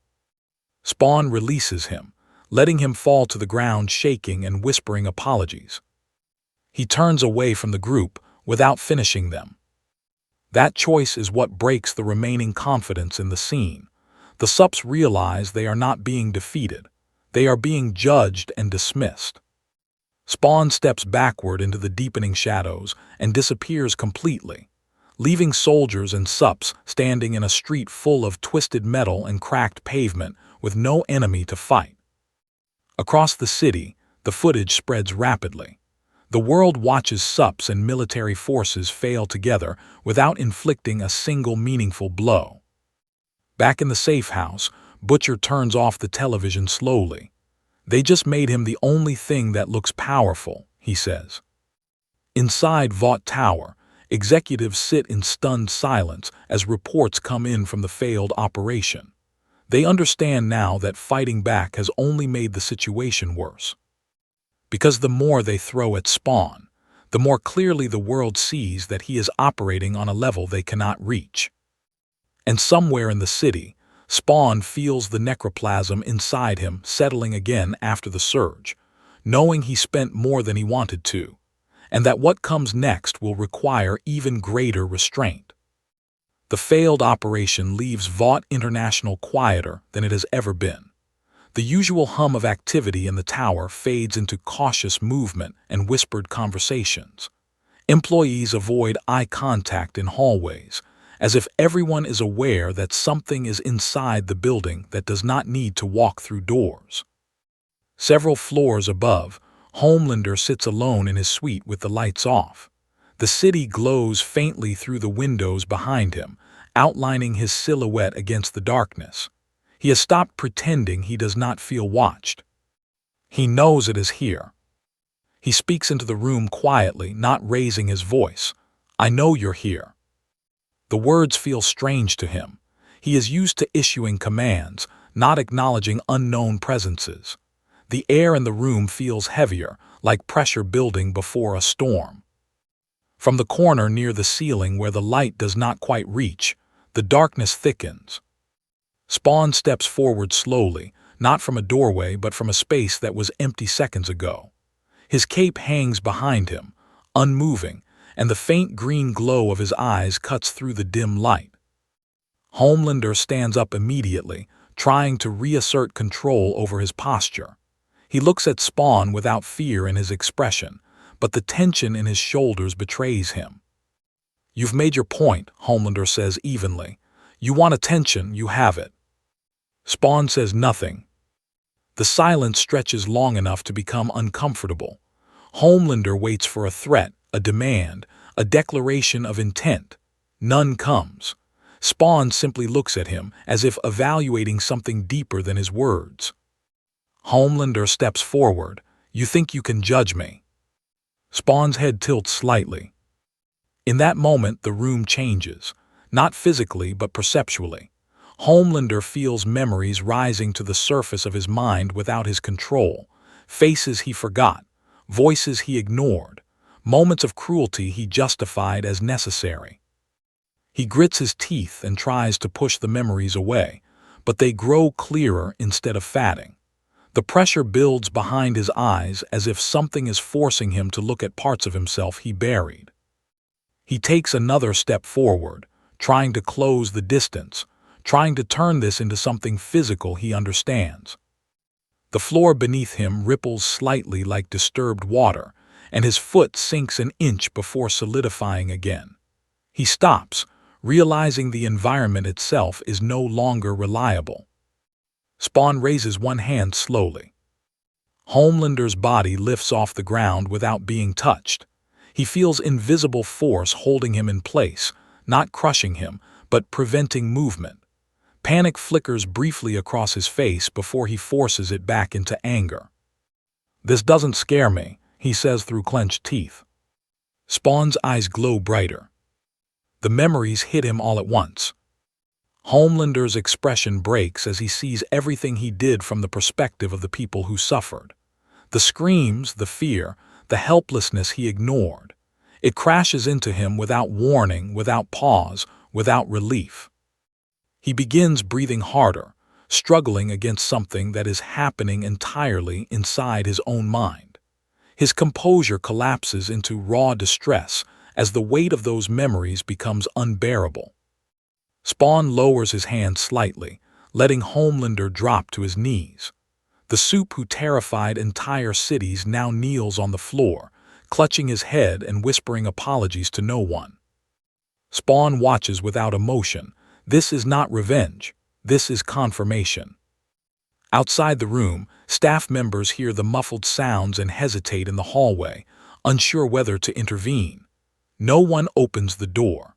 Spawn releases him, letting him fall to the ground shaking and whispering apologies. He turns away from the group without finishing them. That choice is what breaks the remaining confidence in the scene. The Supes realize they are not being defeated. They are being judged and dismissed. Spawn steps backward into the deepening shadows and disappears completely, leaving soldiers and Supes standing in a street full of twisted metal and cracked pavement with no enemy to fight. Across the city, the footage spreads rapidly. The world watches Supes and military forces fail together without inflicting a single meaningful blow. Back in the safe house, Butcher turns off the television slowly. "They just made him the only thing that looks powerful," he says. Inside Vought Tower, executives sit in stunned silence as reports come in from the failed operation. They understand now that fighting back has only made the situation worse. Because the more they throw at Spawn, the more clearly the world sees that he is operating on a level they cannot reach. And somewhere in the city, Spawn feels the necroplasm inside him settling again after the surge, knowing he spent more than he wanted to, and that what comes next will require even greater restraint. The failed operation leaves Vought International quieter than it has ever been. The usual hum of activity in the tower fades into cautious movement and whispered conversations. Employees avoid eye contact in hallways, as if everyone is aware that something is inside the building that does not need to walk through doors. Several floors above, Homelander sits alone in his suite with the lights off. The city glows faintly through the windows behind him, outlining his silhouette against the darkness. He has stopped pretending he does not feel watched. He knows it is here. He speaks into the room quietly, not raising his voice. "I know you're here." The words feel strange to him. He is used to issuing commands, not acknowledging unknown presences. The air in the room feels heavier, like pressure building before a storm. From the corner near the ceiling where the light does not quite reach, the darkness thickens. Spawn steps forward slowly, not from a doorway but from a space that was empty seconds ago. His cape hangs behind him, unmoving, and the faint green glow of his eyes cuts through the dim light. Homelander stands up immediately, trying to reassert control over his posture. He looks at Spawn without fear in his expression, but the tension in his shoulders betrays him. "You've made your point," Homelander says evenly. "You want attention, you have it." Spawn says nothing. The silence stretches long enough to become uncomfortable. Homelander waits for a threat, a demand, a declaration of intent. None comes. Spawn simply looks at him, as if evaluating something deeper than his words. Homelander steps forward. "You think you can judge me?" Spawn's head tilts slightly. In that moment, the room changes, not physically but perceptually. Homelander feels memories rising to the surface of his mind without his control, faces he forgot, voices he ignored, moments of cruelty he justified as necessary. He grits his teeth and tries to push the memories away, but they grow clearer instead of fading. The pressure builds behind his eyes as if something is forcing him to look at parts of himself he buried. He takes another step forward, trying to close the distance, trying to turn this into something physical he understands. The floor beneath him ripples slightly like disturbed water, and his foot sinks an inch before solidifying again. He stops, realizing the environment itself is no longer reliable. Spawn raises one hand slowly. Homelander's body lifts off the ground without being touched. He feels invisible force holding him in place, not crushing him, but preventing movement. Panic flickers briefly across his face before he forces it back into anger. "This doesn't scare me," he says through clenched teeth. Spawn's eyes glow brighter. The memories hit him all at once. Homelander's expression breaks as he sees everything he did from the perspective of the people who suffered. The screams, the fear, the helplessness he ignored. It crashes into him without warning, without pause, without relief. He begins breathing harder, struggling against something that is happening entirely inside his own mind. His composure collapses into raw distress as the weight of those memories becomes unbearable. Spawn lowers his hand slightly, letting Homelander drop to his knees. The Supe who terrified entire cities now kneels on the floor, clutching his head and whispering apologies to no one. Spawn watches without emotion. This is not revenge. This is confirmation. Outside the room, staff members hear the muffled sounds and hesitate in the hallway, unsure whether to intervene. No one opens the door.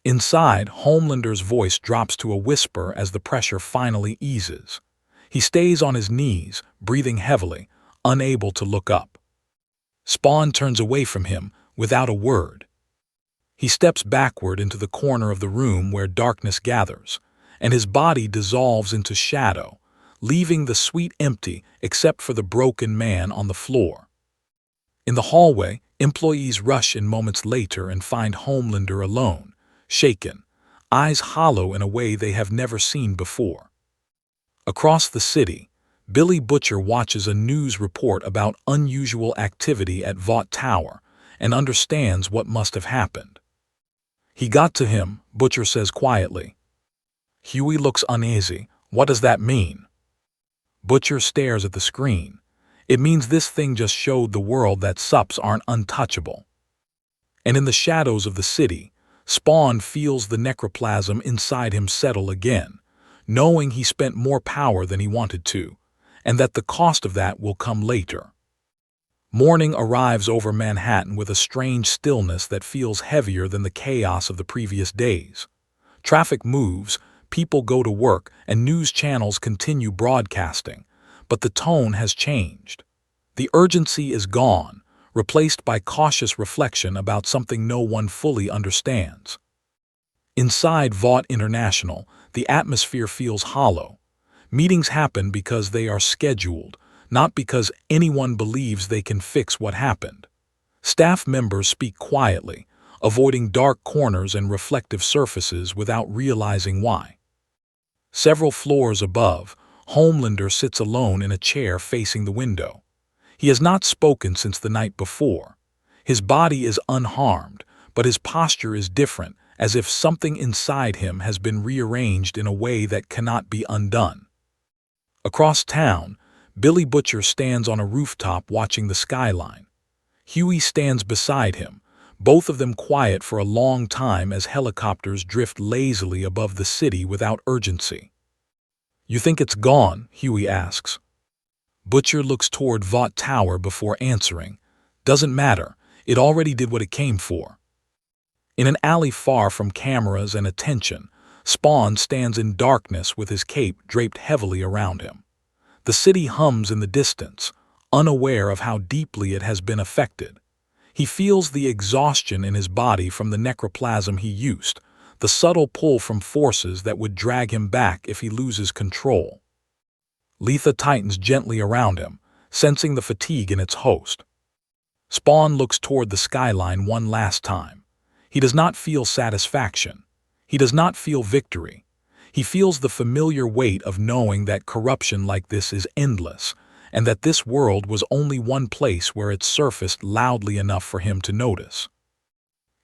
Inside, Homelander's voice drops to a whisper as the pressure finally eases. He stays on his knees, breathing heavily, unable to look up. Spawn turns away from him without a word. He steps backward into the corner of the room where darkness gathers, and his body dissolves into shadow, leaving the suite empty except for the broken man on the floor. In the hallway, employees rush in moments later and find Homelander alone, shaken, eyes hollow in a way they have never seen before. Across the city, Billy Butcher watches a news report about unusual activity at Vought Tower and understands what must have happened. "He got to him," Butcher says quietly. Huey looks uneasy. "What does that mean?" Butcher stares at the screen. "It means this thing just showed the world that Supes aren't untouchable." And in the shadows of the city, Spawn feels the necroplasm inside him settle again, knowing he spent more power than he wanted to, and that the cost of that will come later. Morning arrives over Manhattan with a strange stillness that feels heavier than the chaos of the previous days. Traffic moves, people go to work, and news channels continue broadcasting, but the tone has changed. The urgency is gone, replaced by cautious reflection about something no one fully understands. Inside Vought International, the atmosphere feels hollow. Meetings happen because they are scheduled, not because anyone believes they can fix what happened. Staff members speak quietly, avoiding dark corners and reflective surfaces without realizing why. Several floors above, Homelander sits alone in a chair facing the window. He has not spoken since the night before. His body is unharmed, but his posture is different, as if something inside him has been rearranged in a way that cannot be undone. Across town, Billy Butcher stands on a rooftop watching the skyline. Huey stands beside him, both of them quiet for a long time as helicopters drift lazily above the city without urgency. "You think it's gone?" Huey asks. Butcher looks toward Vought Tower before answering. "Doesn't matter. It already did what it came for." In an alley far from cameras and attention, Spawn stands in darkness with his cape draped heavily around him. The city hums in the distance, unaware of how deeply it has been affected. He feels the exhaustion in his body from the necroplasm he used, the subtle pull from forces that would drag him back if he loses control. Letha tightens gently around him, sensing the fatigue in its host. Spawn looks toward the skyline one last time. He does not feel satisfaction. He does not feel victory. He feels the familiar weight of knowing that corruption like this is endless, and that this world was only one place where it surfaced loudly enough for him to notice.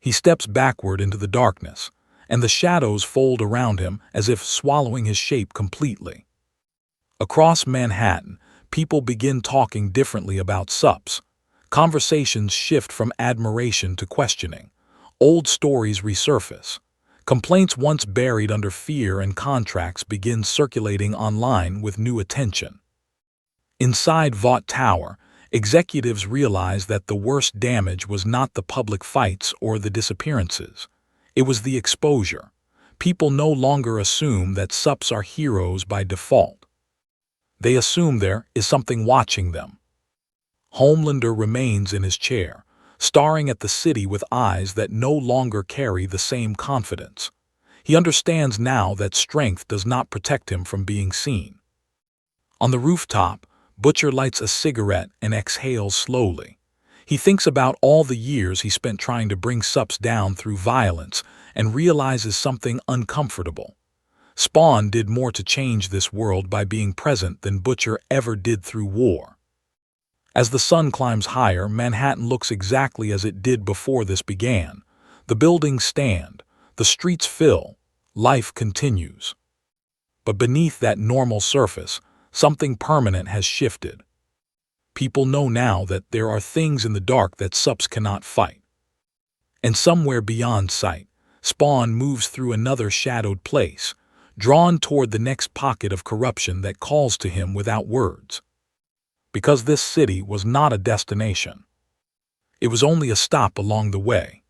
He steps backward into the darkness, and the shadows fold around him as if swallowing his shape completely. Across Manhattan, people begin talking differently about Supes. Conversations shift from admiration to questioning. Old stories resurface. Complaints once buried under fear and contracts begin circulating online with new attention. Inside Vought Tower, executives realize that the worst damage was not the public fights or the disappearances. It was the exposure. People no longer assume that Supes are heroes by default. They assume there is something watching them. Homelander remains in his chair, staring at the city with eyes that no longer carry the same confidence. He understands now that strength does not protect him from being seen. On the rooftop, Butcher lights a cigarette and exhales slowly. He thinks about all the years he spent trying to bring Supes down through violence and realizes something uncomfortable. Spawn did more to change this world by being present than Butcher ever did through war. As the sun climbs higher, Manhattan looks exactly as it did before this began. The buildings stand, the streets fill, life continues. But beneath that normal surface, something permanent has shifted. People know now that there are things in the dark that Supes cannot fight. And somewhere beyond sight, Spawn moves through another shadowed place, drawn toward the next pocket of corruption that calls to him without words. Because this city was not a destination. It was only a stop along the way.